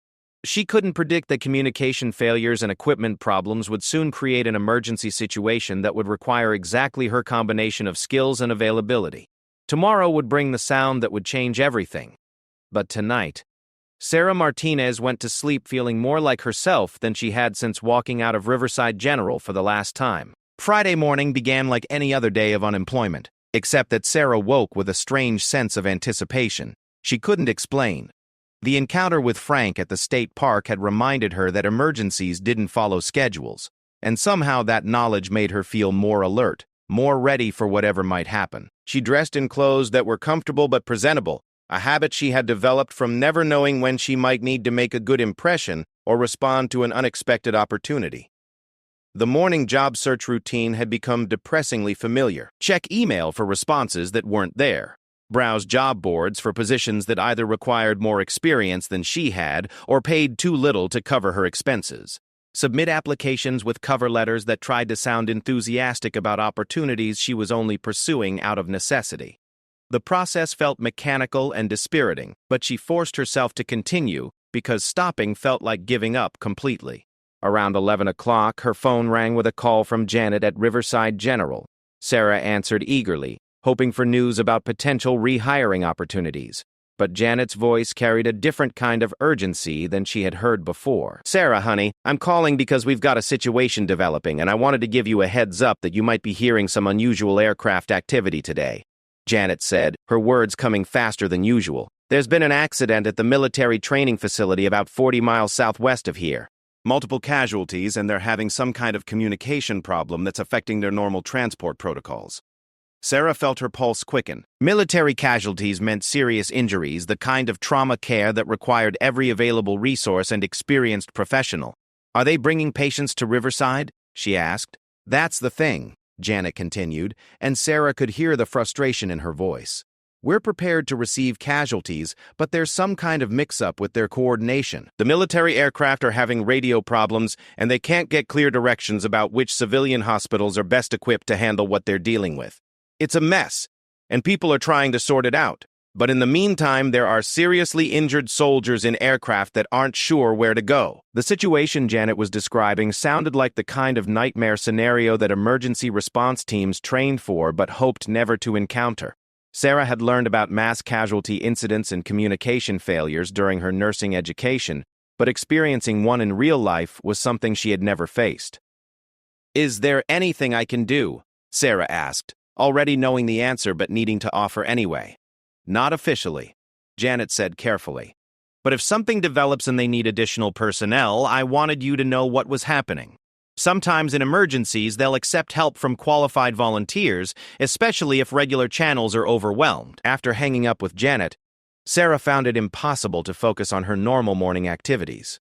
She couldn't predict that communication failures and equipment problems would soon create an emergency situation that would require exactly her combination of skills and availability. Tomorrow would bring the sound that would change everything. But tonight, Sarah Martinez went to sleep feeling more like herself than she had since walking out of Riverside General for the last time. Friday morning began like any other day of unemployment, except that Sarah woke with a strange sense of anticipation. She couldn't explain. The encounter with Frank at the state park had reminded her that emergencies didn't follow schedules, and somehow that knowledge made her feel more alert, more ready for whatever might happen. She dressed in clothes that were comfortable but presentable, a habit she had developed from never knowing when she might need to make a good impression or respond to an unexpected opportunity. The morning job search routine had become depressingly familiar. Check email for responses that weren't there. Browse job boards for positions that either required more experience than she had or paid too little to cover her expenses. Submit applications with cover letters that tried to sound enthusiastic about opportunities she was only pursuing out of necessity. The process felt mechanical and dispiriting, but she forced herself to continue because stopping felt like giving up completely. Around 11 o'clock, her phone rang with a call from Janet at Riverside General. Sarah answered eagerly, hoping for news about potential rehiring opportunities. But Janet's voice carried a different kind of urgency than she had heard before. Sarah, honey, I'm calling because we've got a situation developing, and I wanted to give you a heads up that you might be hearing some unusual aircraft activity today, Janet said, her words coming faster than usual. There's been an accident at the military training facility about 40 miles southwest of here. Multiple casualties, and they're having some kind of communication problem that's affecting their normal transport protocols. Sarah felt her pulse quicken. Military casualties meant serious injuries, the kind of trauma care that required every available resource and experienced professional. Are they bringing patients to Riverside? She asked. That's the thing, Janet continued, and Sarah could hear the frustration in her voice. We're prepared to receive casualties, but there's some kind of mix-up with their coordination. The military aircraft are having radio problems, and they can't get clear directions about which civilian hospitals are best equipped to handle what they're dealing with. It's a mess, and people are trying to sort it out. But in the meantime, there are seriously injured soldiers in aircraft that aren't sure where to go. The situation Janet was describing sounded like the kind of nightmare scenario that emergency response teams trained for but hoped never to encounter. Sarah had learned about mass casualty incidents and communication failures during her nursing education, but experiencing one in real life was something she had never faced. Is there anything I can do? Sarah asked, already knowing the answer but needing to offer anyway. Not officially, Janet said carefully. But if something develops and they need additional personnel, I wanted you to know what was happening. Sometimes in emergencies, they'll accept help from qualified volunteers, especially if regular channels are overwhelmed. After hanging up with Janet, Sarah found it impossible to focus on her normal morning activities.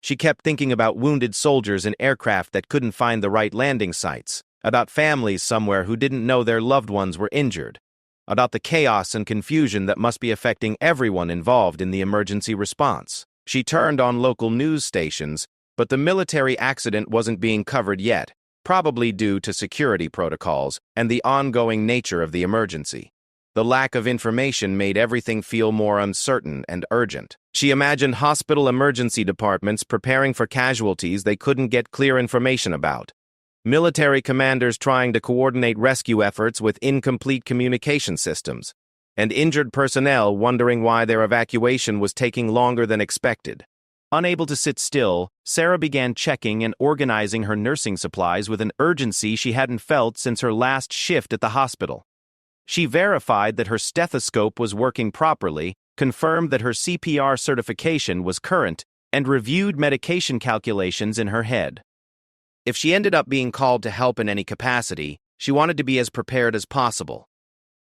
She kept thinking about wounded soldiers in aircraft that couldn't find the right landing sites, about families somewhere who didn't know their loved ones were injured, about the chaos and confusion that must be affecting everyone involved in the emergency response. She turned on local news stations, but the military accident wasn't being covered yet, probably due to security protocols and the ongoing nature of the emergency. The lack of information made everything feel more uncertain and urgent. She imagined hospital emergency departments preparing for casualties they couldn't get clear information about, military commanders trying to coordinate rescue efforts with incomplete communication systems, and injured personnel wondering why their evacuation was taking longer than expected. Unable to sit still, Sarah began checking and organizing her nursing supplies with an urgency she hadn't felt since her last shift at the hospital. She verified that her stethoscope was working properly, confirmed that her CPR certification was current, and reviewed medication calculations in her head. If she ended up being called to help in any capacity, she wanted to be as prepared as possible.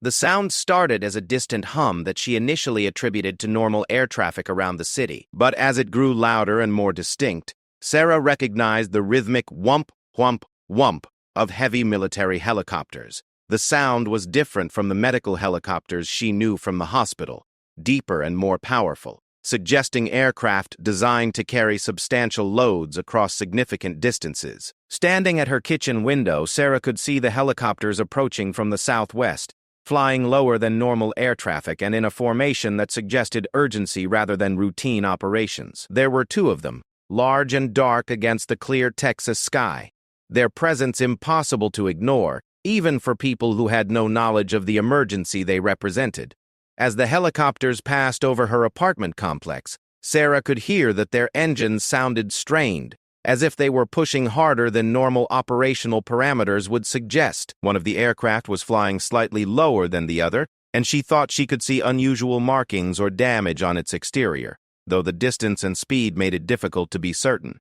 The sound started as a distant hum that she initially attributed to normal air traffic around the city, but as it grew louder and more distinct, Sarah recognized the rhythmic whump, whump, whump of heavy military helicopters. The sound was different from the medical helicopters she knew from the hospital, deeper and more powerful, suggesting aircraft designed to carry substantial loads across significant distances. Standing at her kitchen window, Sarah could see the helicopters approaching from the southwest, flying lower than normal air traffic and in a formation that suggested urgency rather than routine operations. There were two of them, large and dark against the clear Texas sky, their presence impossible to ignore, even for people who had no knowledge of the emergency they represented. As the helicopters passed over her apartment complex, Sarah could hear that their engines sounded strained, as if they were pushing harder than normal operational parameters would suggest. One of the aircraft was flying slightly lower than the other, and she thought she could see unusual markings or damage on its exterior, though the distance and speed made it difficult to be certain.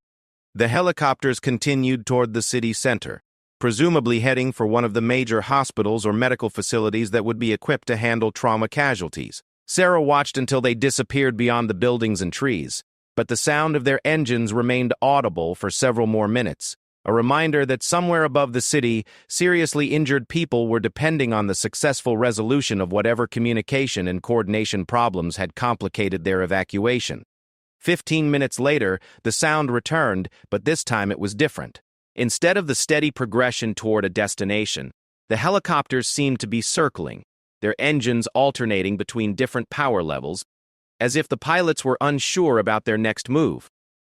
The helicopters continued toward the city center, presumably heading for one of the major hospitals or medical facilities that would be equipped to handle trauma casualties. Sarah watched until they disappeared beyond the buildings and trees, but the sound of their engines remained audible for several more minutes, a reminder that somewhere above the city, seriously injured people were depending on the successful resolution of whatever communication and coordination problems had complicated their evacuation. 15 minutes later, the sound returned, but this time it was different. Instead of the steady progression toward a destination, the helicopters seemed to be circling, their engines alternating between different power levels, as if the pilots were unsure about their next move.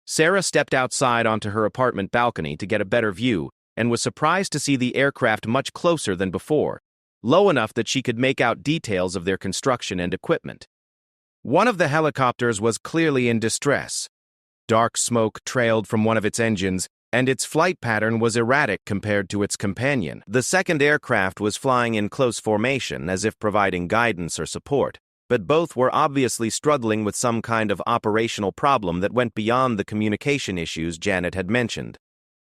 Sarah stepped outside onto her apartment balcony to get a better view and was surprised to see the aircraft much closer than before, low enough that she could make out details of their construction and equipment. One of the helicopters was clearly in distress. Dark smoke trailed from one of its engines, and its flight pattern was erratic compared to its companion. The second aircraft was flying in close formation, as if providing guidance or support, but both were obviously struggling with some kind of operational problem that went beyond the communication issues Janet had mentioned.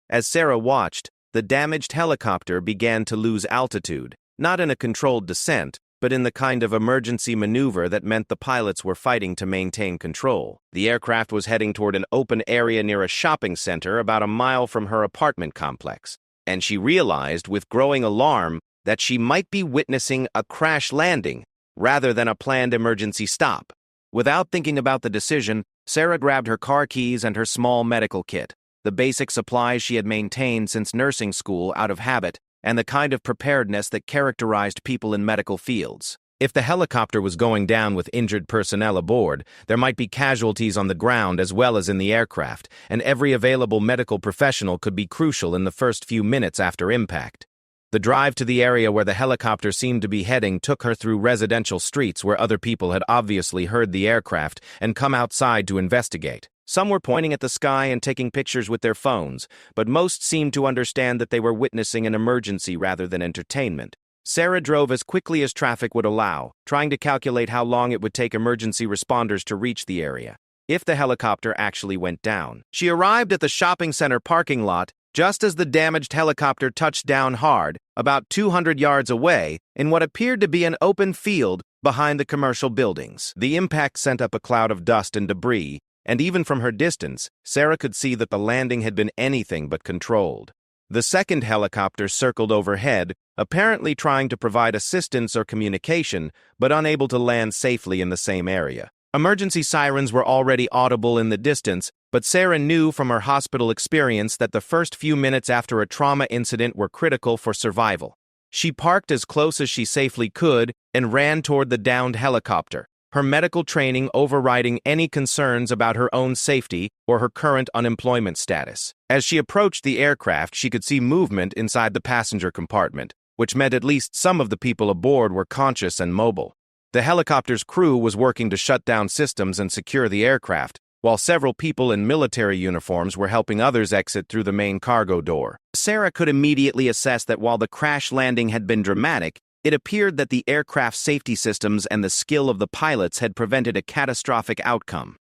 As Sarah watched, the damaged helicopter began to lose altitude, not in a controlled descent, but in the kind of emergency maneuver that meant the pilots were fighting to maintain control. The aircraft was heading toward an open area near a shopping center about a mile from her apartment complex, and she realized with growing alarm that she might be witnessing a crash landing rather than a planned emergency stop. Without thinking about the decision, Sarah grabbed her car keys and her small medical kit, the basic supplies she had maintained since nursing school out of habit, and the kind of preparedness that characterized people in medical fields. If the helicopter was going down with injured personnel aboard, there might be casualties on the ground as well as in the aircraft, and every available medical professional could be crucial in the first few minutes after impact. The drive to the area where the helicopter seemed to be heading took her through residential streets where other people had obviously heard the aircraft and come outside to investigate. Some were pointing at the sky and taking pictures with their phones, but most seemed to understand that they were witnessing an emergency rather than entertainment. Sarah drove as quickly as traffic would allow, trying to calculate how long it would take emergency responders to reach the area, if the helicopter actually went down. She arrived at the shopping center parking lot just as the damaged helicopter touched down hard, about 200 yards away, in what appeared to be an open field behind the commercial buildings. The impact sent up a cloud of dust and debris, and even from her distance, Sarah could see that the landing had been anything but controlled. The second helicopter circled overhead, apparently trying to provide assistance or communication, but unable to land safely in the same area. Emergency sirens were already audible in the distance, but Sarah knew from her hospital experience that the first few minutes after a trauma incident were critical for survival. She parked as close as she safely could and ran toward the downed helicopter, her medical training overriding any concerns about her own safety or her current unemployment status. As she approached the aircraft, she could see movement inside the passenger compartment, which meant at least some of the people aboard were conscious and mobile. The helicopter's crew was working to shut down systems and secure the aircraft, while several people in military uniforms were helping others exit through the main cargo door. Sarah could immediately assess that while the crash landing had been dramatic, it appeared that the aircraft's safety systems and the skill of the pilots had prevented a catastrophic outcome.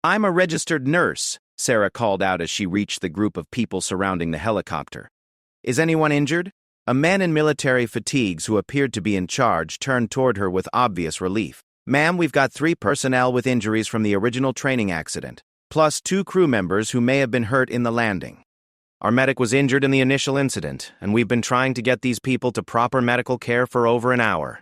"I'm a registered nurse," Sarah called out as she reached the group of people surrounding the helicopter. "Is anyone injured?" A man in military fatigues who appeared to be in charge turned toward her with obvious relief. "Ma'am, we've got 3 personnel with injuries from the original training accident, plus 2 crew members who may have been hurt in the landing. Our medic was injured in the initial incident, and we've been trying to get these people to proper medical care for over an hour."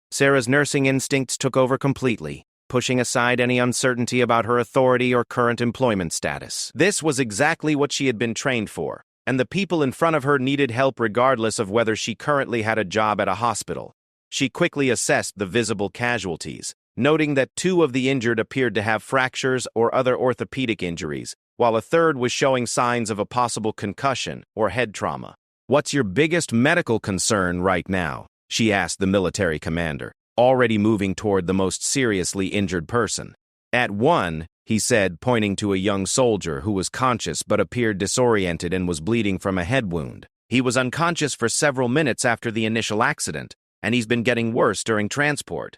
Sarah's nursing instincts took over completely, pushing aside any uncertainty about her authority or current employment status. This was exactly what she had been trained for, and the people in front of her needed help regardless of whether she currently had a job at a hospital. She quickly assessed the visible casualties, noting that 2 of the injured appeared to have fractures or other orthopedic injuries, while a third was showing signs of a possible concussion or head trauma. "What's your biggest medical concern right now?" she asked the military commander, already moving toward the most seriously injured person. "At 1, he said, pointing to a young soldier who was conscious but appeared disoriented and was bleeding from a head wound. He was unconscious for several minutes after the initial accident, and he's been getting worse during transport."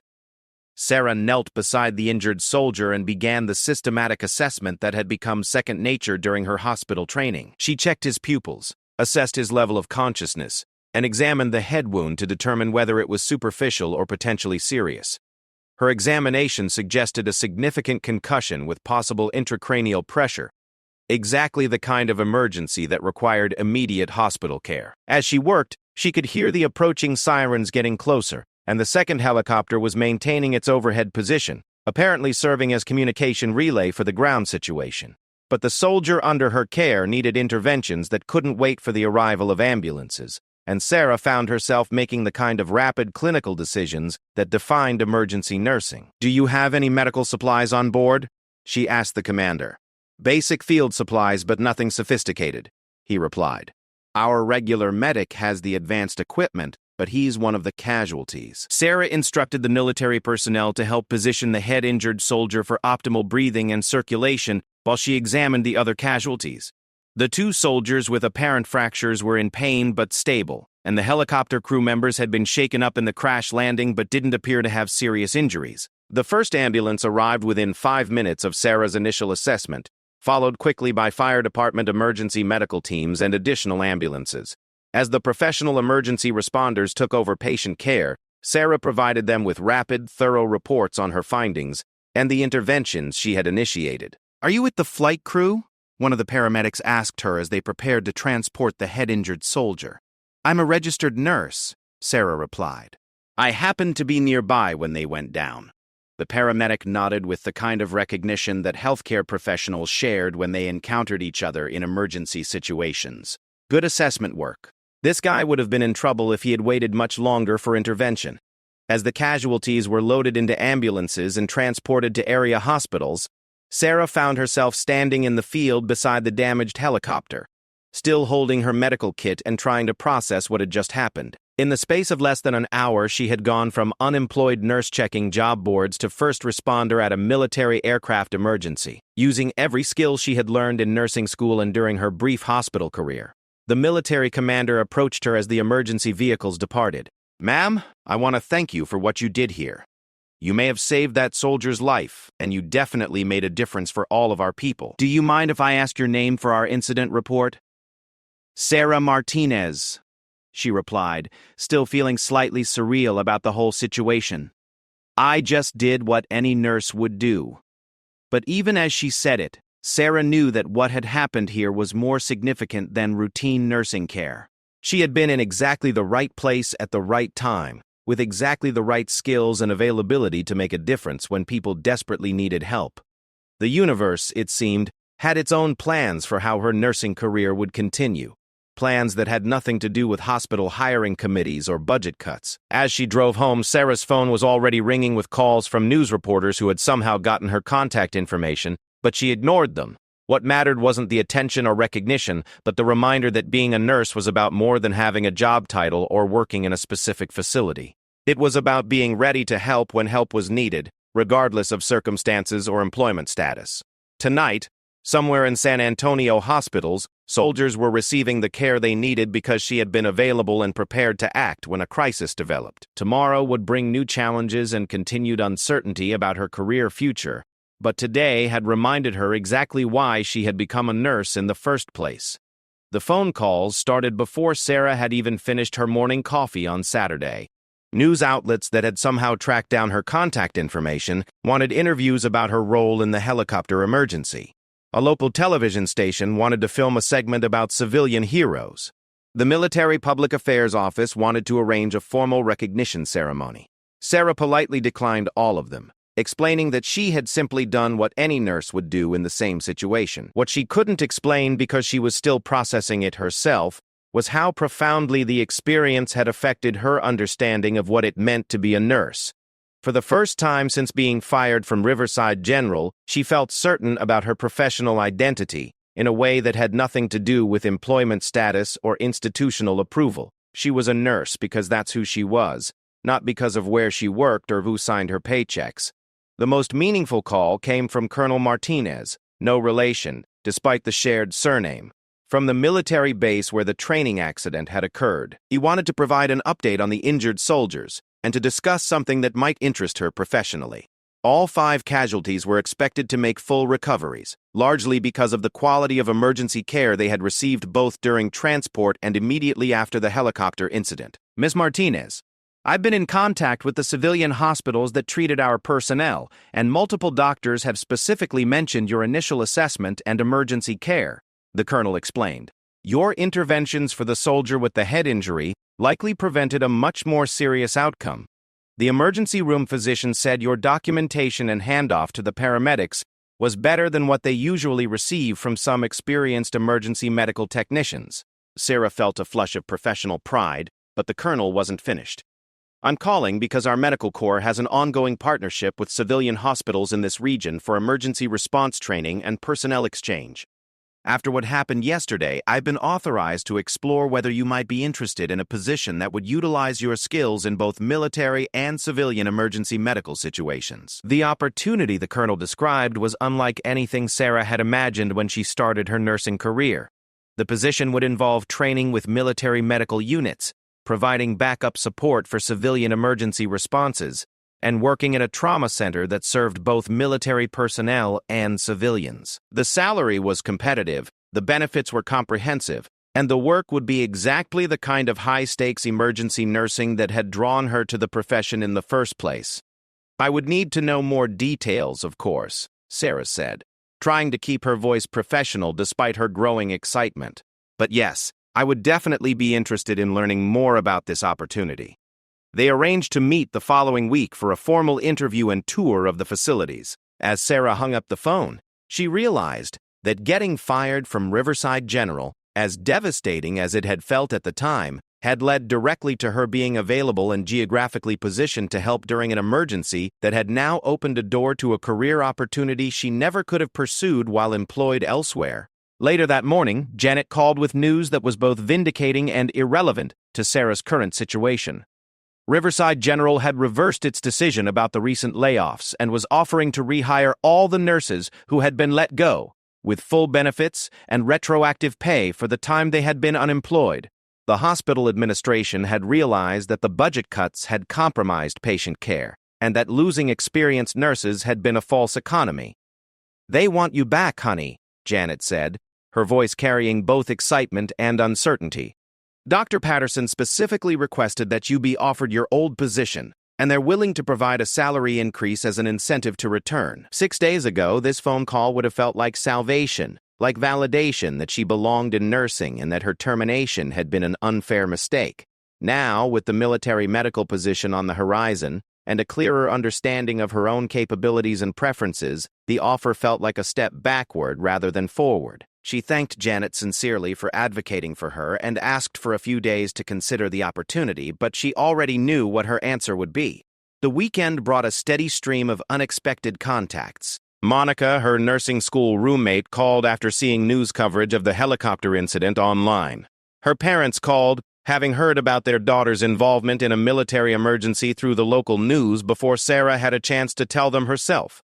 Sarah knelt beside the injured soldier and began the systematic assessment that had become second nature during her hospital training. She checked his pupils, assessed his level of consciousness, and examined the head wound to determine whether it was superficial or potentially serious. Her examination suggested a significant concussion with possible intracranial pressure, exactly the kind of emergency that required immediate hospital care. As she worked, she could hear the approaching sirens getting closer, and the second helicopter was maintaining its overhead position, apparently serving as communication relay for the ground situation. But the soldier under her care needed interventions that couldn't wait for the arrival of ambulances, and Sarah found herself making the kind of rapid clinical decisions that defined emergency nursing. "Do you have any medical supplies on board?" she asked the commander. "Basic field supplies, but nothing sophisticated," he replied. "Our regular medic has the advanced equipment, but he's one of the casualties." Sarah instructed the military personnel to help position the head-injured soldier for optimal breathing and circulation while she examined the other casualties. The 2 soldiers with apparent fractures were in pain but stable, and the helicopter crew members had been shaken up in the crash landing but didn't appear to have serious injuries. The first ambulance arrived within 5 minutes of Sarah's initial assessment, followed quickly by fire department emergency medical teams and additional ambulances. As the professional emergency responders took over patient care, Sarah provided them with rapid, thorough reports on her findings and the interventions she had initiated. "Are you with the flight crew?" one of the paramedics asked her as they prepared to transport the head-injured soldier. "I'm a registered nurse," Sarah replied. "I happened to be nearby when they went down." The paramedic nodded with the kind of recognition that healthcare professionals shared when they encountered each other in emergency situations. "Good assessment work. This guy would have been in trouble if he had waited much longer for intervention." As the casualties were loaded into ambulances and transported to area hospitals, Sarah found herself standing in the field beside the damaged helicopter, still holding her medical kit and trying to process what had just happened. In the space of less than an hour, she had gone from unemployed nurse checking job boards to first responder at a military aircraft emergency, using every skill she had learned in nursing school and during her brief hospital career. The military commander approached her as the emergency vehicles departed. Ma'am, I want to thank you for what you did here. You may have saved that soldier's life, and you definitely made a difference for all of our people. Do you mind if I ask your name for our incident report? Sarah Martinez, she replied, still feeling slightly surreal about the whole situation. I just did what any nurse would do. But even as she said it, Sarah knew that what had happened here was more significant than routine nursing care. She had been in exactly the right place at the right time, with exactly the right skills and availability to make a difference when people desperately needed help. The universe, it seemed, had its own plans for how her nursing career would continue. Plans that had nothing to do with hospital hiring committees or budget cuts. As she drove home, Sarah's phone was already ringing with calls from news reporters who had somehow gotten her contact information, but she ignored them. What mattered wasn't the attention or recognition, but the reminder that being a nurse was about more than having a job title or working in a specific facility. It was about being ready to help when help was needed, regardless of circumstances or employment status. Tonight, somewhere in San Antonio hospitals, soldiers were receiving the care they needed because she had been available and prepared to act when a crisis developed. Tomorrow would bring new challenges and continued uncertainty about her career future, but today had reminded her exactly why she had become a nurse in the first place. The phone calls started before Sarah had even finished her morning coffee on Saturday. News outlets that had somehow tracked down her contact information wanted interviews about her role in the helicopter emergency. A local television station wanted to film a segment about civilian heroes. The Military Public Affairs Office wanted to arrange a formal recognition ceremony. Sarah politely declined all of them, explaining that she had simply done what any nurse would do in the same situation. What she couldn't explain because she was still processing it herself was how profoundly the experience had affected her understanding of what it meant to be a nurse. For the first time since being fired from Riverside General, she felt certain about her professional identity in a way that had nothing to do with employment status or institutional approval. She was a nurse because that's who she was, not because of where she worked or who signed her paychecks. The most meaningful call came from Colonel Martinez, no relation, despite the shared surname, from the military base where the training accident had occurred. He wanted to provide an update on the injured soldiers and to discuss something that might interest her professionally. All 5 casualties were expected to make full recoveries, largely because of the quality of emergency care they had received both during transport and immediately after the helicopter incident. Ms. Martinez, I've been in contact with the civilian hospitals that treated our personnel, and multiple doctors have specifically mentioned your initial assessment and emergency care, the colonel explained. Your interventions for the soldier with the head injury likely prevented a much more serious outcome. The emergency room physician said your documentation and handoff to the paramedics was better than what they usually receive from some experienced emergency medical technicians. Sarah felt a flush of professional pride, but the colonel wasn't finished. I'm calling because our medical corps has an ongoing partnership with civilian hospitals in this region for emergency response training and personnel exchange. After what happened yesterday, I've been authorized to explore whether you might be interested in a position that would utilize your skills in both military and civilian emergency medical situations. The opportunity the colonel described was unlike anything Sarah had imagined when she started her nursing career. The position would involve training with military medical units, providing backup support for civilian emergency responses, and working in a trauma center that served both military personnel and civilians. The salary was competitive, the benefits were comprehensive, and the work would be exactly the kind of high-stakes emergency nursing that had drawn her to the profession in the first place. I would need to know more details, of course, Sarah said, trying to keep her voice professional despite her growing excitement. But yes, I would definitely be interested in learning more about this opportunity. They arranged to meet the following week for a formal interview and tour of the facilities. As Sarah hung up the phone, she realized that getting fired from Riverside General, as devastating as it had felt at the time, had led directly to her being available and geographically positioned to help during an emergency that had now opened a door to a career opportunity she never could have pursued while employed elsewhere. Later that morning, Janet called with news that was both vindicating and irrelevant to Sarah's current situation. Riverside General had reversed its decision about the recent layoffs and was offering to rehire all the nurses who had been let go, with full benefits and retroactive pay for the time they had been unemployed. The hospital administration had realized that the budget cuts had compromised patient care, and that losing experienced nurses had been a false economy. "They want you back, honey," Janet said, her voice carrying both excitement and uncertainty. "Dr. Patterson specifically requested that you be offered your old position, and they're willing to provide a salary increase as an incentive to return." 6 days ago, this phone call would have felt like salvation, like validation that she belonged in nursing and that her termination had been an unfair mistake. Now, with the military medical position on the horizon and a clearer understanding of her own capabilities and preferences, the offer felt like a step backward rather than forward. She thanked Janet sincerely for advocating for her and asked for a few days to consider the opportunity, but she already knew what her answer would be. The weekend brought a steady stream of unexpected contacts. Monica, her nursing school roommate, called after seeing news coverage of the helicopter incident online. Her parents called, having heard about their daughter's involvement in a military emergency through the local news before Sarah had a chance to tell them herself.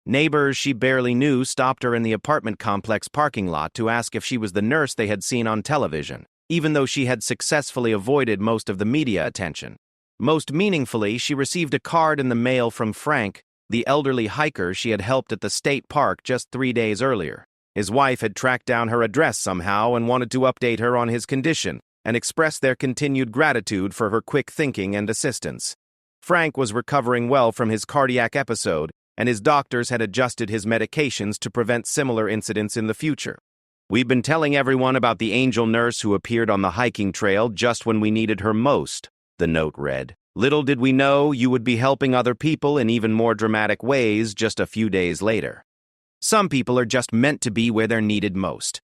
Neighbors she barely knew stopped her in the apartment complex parking lot to ask if she was the nurse they had seen on television, even though she had successfully avoided most of the media attention. Most meaningfully, she received a card in the mail from Frank, the elderly hiker she had helped at the state park just 3 days earlier. His wife had tracked down her address somehow and wanted to update her on his condition and express their continued gratitude for her quick thinking and assistance. Frank was recovering well from his cardiac episode, and his doctors had adjusted his medications to prevent similar incidents in the future. "We've been telling everyone about the angel nurse who appeared on the hiking trail just when we needed her most," the note read. "Little did we know you would be helping other people in even more dramatic ways just a few days later. Some people are just meant to be where they're needed most."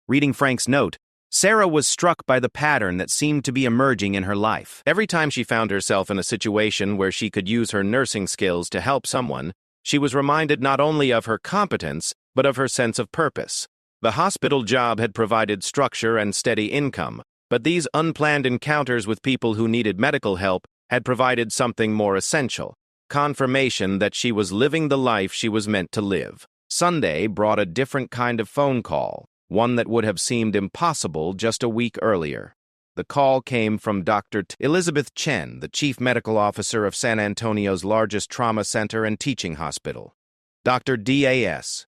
Reading Frank's note, Sarah was struck by the pattern that seemed to be emerging in her life. Every time she found herself in a situation where she could use her nursing skills to help someone, she was reminded not only of her competence, but of her sense of purpose. The hospital job had provided structure and steady income, but these unplanned encounters with people who needed medical help had provided something more essential: confirmation that she was living the life she was meant to live. Sunday brought a different kind of phone call, one that would have seemed impossible just a week earlier. The call came from Dr. Elizabeth Chen, the chief medical officer of San Antonio's largest trauma center and teaching hospital. Dr. D.A.S.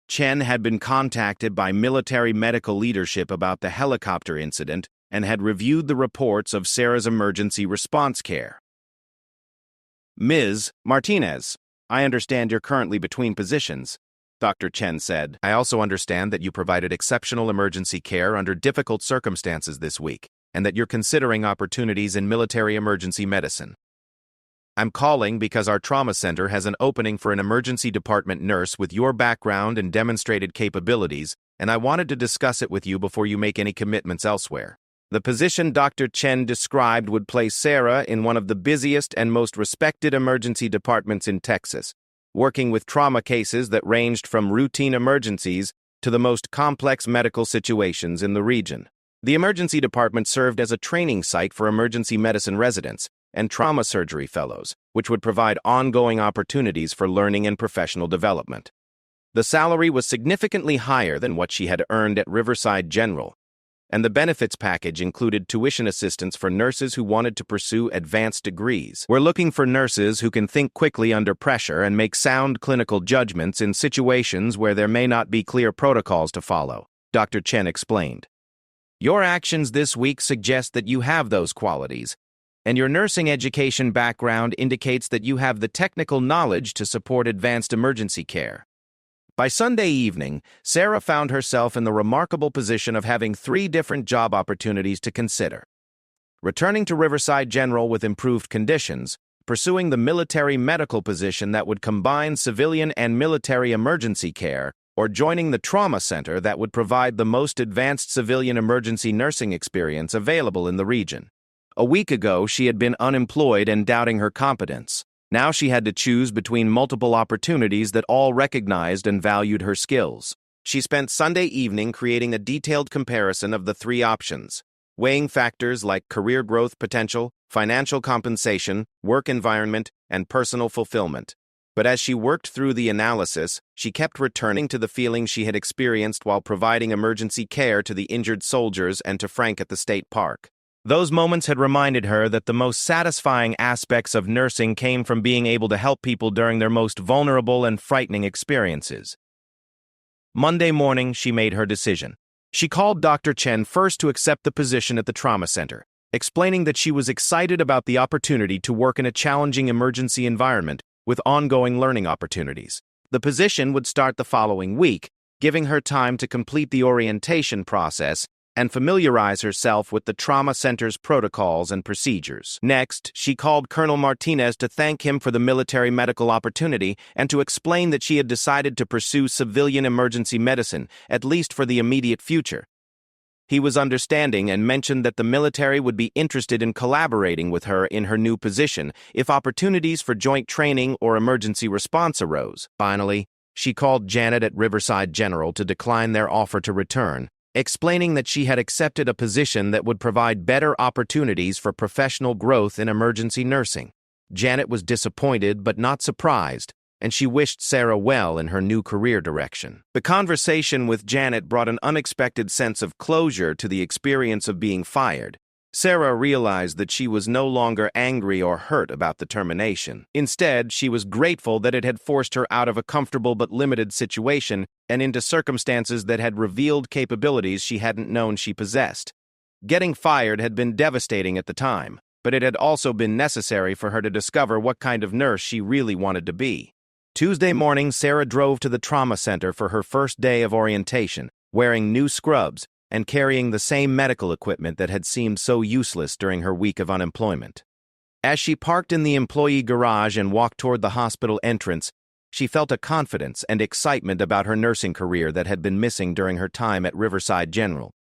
Chen had been contacted by military medical leadership about the helicopter incident and had reviewed the reports of Sarah's emergency response care. "Ms. Martinez, I understand you're currently between positions," Dr. Chen said. "I also understand that you provided exceptional emergency care under difficult circumstances this week, and that you're considering opportunities in military emergency medicine. I'm calling because our trauma center has an opening for an emergency department nurse with your background and demonstrated capabilities, and I wanted to discuss it with you before you make any commitments elsewhere." The position Dr. Chen described would place Sarah in one of the busiest and most respected emergency departments in Texas, working with trauma cases that ranged from routine emergencies to the most complex medical situations in the region. The emergency department served as a training site for emergency medicine residents and trauma surgery fellows, which would provide ongoing opportunities for learning and professional development. The salary was significantly higher than what she had earned at Riverside General, and the benefits package included tuition assistance for nurses who wanted to pursue advanced degrees. "We're looking for nurses who can think quickly under pressure and make sound clinical judgments in situations where there may not be clear protocols to follow," Dr. Chen explained. "Your actions this week suggest that you have those qualities, and your nursing education background indicates that you have the technical knowledge to support advanced emergency care." By Sunday evening, Sarah found herself in the remarkable position of having 3 different job opportunities to consider: returning to Riverside General with improved conditions, pursuing the military medical position that would combine civilian and military emergency care, or joining the trauma center that would provide the most advanced civilian emergency nursing experience available in the region. A week ago, she had been unemployed and doubting her competence. Now she had to choose between multiple opportunities that all recognized and valued her skills. She spent Sunday evening creating a detailed comparison of the 3 options, weighing factors like career growth potential, financial compensation, work environment, and personal fulfillment. But as she worked through the analysis, she kept returning to the feeling she had experienced while providing emergency care to the injured soldiers and to Frank at the state park. Those moments had reminded her that the most satisfying aspects of nursing came from being able to help people during their most vulnerable and frightening experiences. Monday morning, she made her decision. She called Dr. Chen first to accept the position at the trauma center, explaining that she was excited about the opportunity to work in a challenging emergency environment with ongoing learning opportunities. The position would start the following week, giving her time to complete the orientation process and familiarize herself with the trauma center's protocols and procedures. Next, she called Colonel Martinez to thank him for the military medical opportunity and to explain that she had decided to pursue civilian emergency medicine, at least for the immediate future. He was understanding and mentioned that the military would be interested in collaborating with her in her new position if opportunities for joint training or emergency response arose. Finally, she called Janet at Riverside General to decline their offer to return, explaining that she had accepted a position that would provide better opportunities for professional growth in emergency nursing. Janet was disappointed but not surprised, and she wished Sarah well in her new career direction. The conversation with Janet brought an unexpected sense of closure to the experience of being fired. Sarah realized that she was no longer angry or hurt about the termination. Instead, she was grateful that it had forced her out of a comfortable but limited situation and into circumstances that had revealed capabilities she hadn't known she possessed. Getting fired had been devastating at the time, but it had also been necessary for her to discover what kind of nurse she really wanted to be. Tuesday morning, Sarah drove to the trauma center for her first day of orientation, wearing new scrubs and carrying the same medical equipment that had seemed so useless during her week of unemployment. As she parked in the employee garage and walked toward the hospital entrance, she felt a confidence and excitement about her nursing career that had been missing during her time at Riverside General.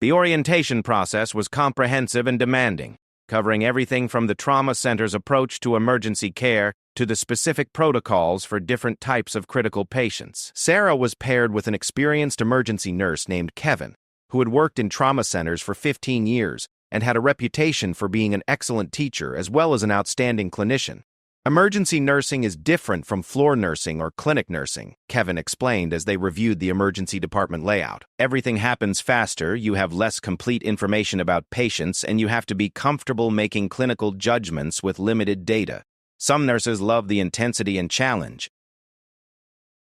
The orientation process was comprehensive and demanding, covering everything from the trauma center's approach to emergency care to the specific protocols for different types of critical patients. Sarah was paired with an experienced emergency nurse named Kevin, who had worked in trauma centers for 15 years and had a reputation for being an excellent teacher as well as an outstanding clinician. Emergency nursing is different from floor nursing or clinic nursing, Kevin explained as they reviewed the emergency department layout. Everything happens faster, you have less complete information about patients, and you have to be comfortable making clinical judgments with limited data. Some nurses love the intensity and challenge.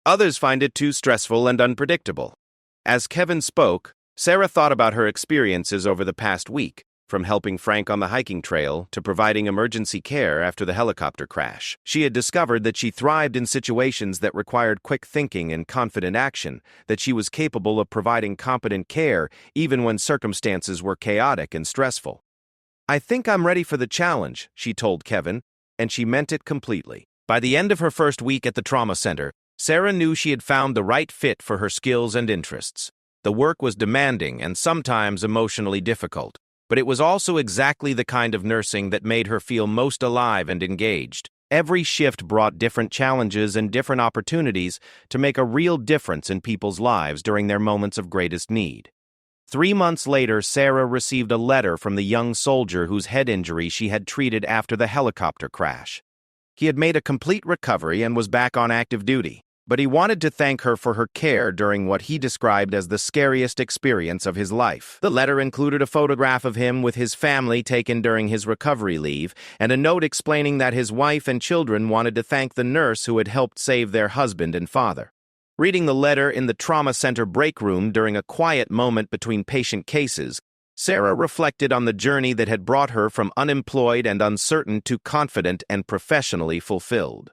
Others find it too stressful and unpredictable. As Kevin spoke, Sarah thought about her experiences over the past week, from helping Frank on the hiking trail to providing emergency care after the helicopter crash. She had discovered that she thrived in situations that required quick thinking and confident action, that she was capable of providing competent care even when circumstances were chaotic and stressful. "I think I'm ready for the challenge," she told Kevin, and she meant it completely. By the end of her first week at the trauma center, Sarah knew she had found the right fit for her skills and interests. The work was demanding and sometimes emotionally difficult, but it was also exactly the kind of nursing that made her feel most alive and engaged. Every shift brought different challenges and different opportunities to make a real difference in people's lives during their moments of greatest need. 3 months later, Sarah received a letter from the young soldier whose head injury she had treated after the helicopter crash. He had made a complete recovery and was back on active duty, but he wanted to thank her for her care during what he described as the scariest experience of his life. The letter included a photograph of him with his family taken during his recovery leave, and a note explaining that his wife and children wanted to thank the nurse who had helped save their husband and father. Reading the letter in the trauma center break room during a quiet moment between patient cases, Sarah reflected on the journey that had brought her from unemployed and uncertain to confident and professionally fulfilled.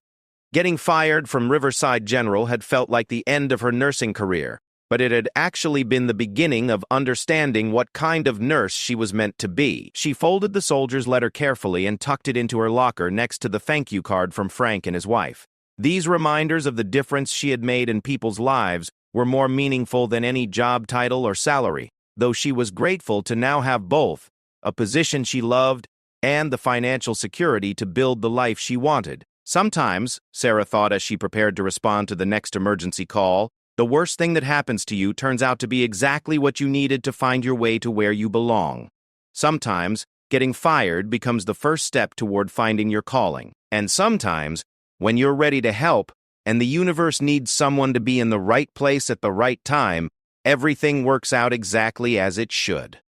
Getting fired from Riverside General had felt like the end of her nursing career, but it had actually been the beginning of understanding what kind of nurse she was meant to be. She folded the soldier's letter carefully and tucked it into her locker next to the thank you card from Frank and his wife. These reminders of the difference she had made in people's lives were more meaningful than any job title or salary, though she was grateful to now have both, a position she loved and the financial security to build the life she wanted. Sometimes, Sarah thought as she prepared to respond to the next emergency call, the worst thing that happens to you turns out to be exactly what you needed to find your way to where you belong. Sometimes, getting fired becomes the first step toward finding your calling. And sometimes, When you're ready to help, and the universe needs someone to be in the right place at the right time, everything works out exactly as it should.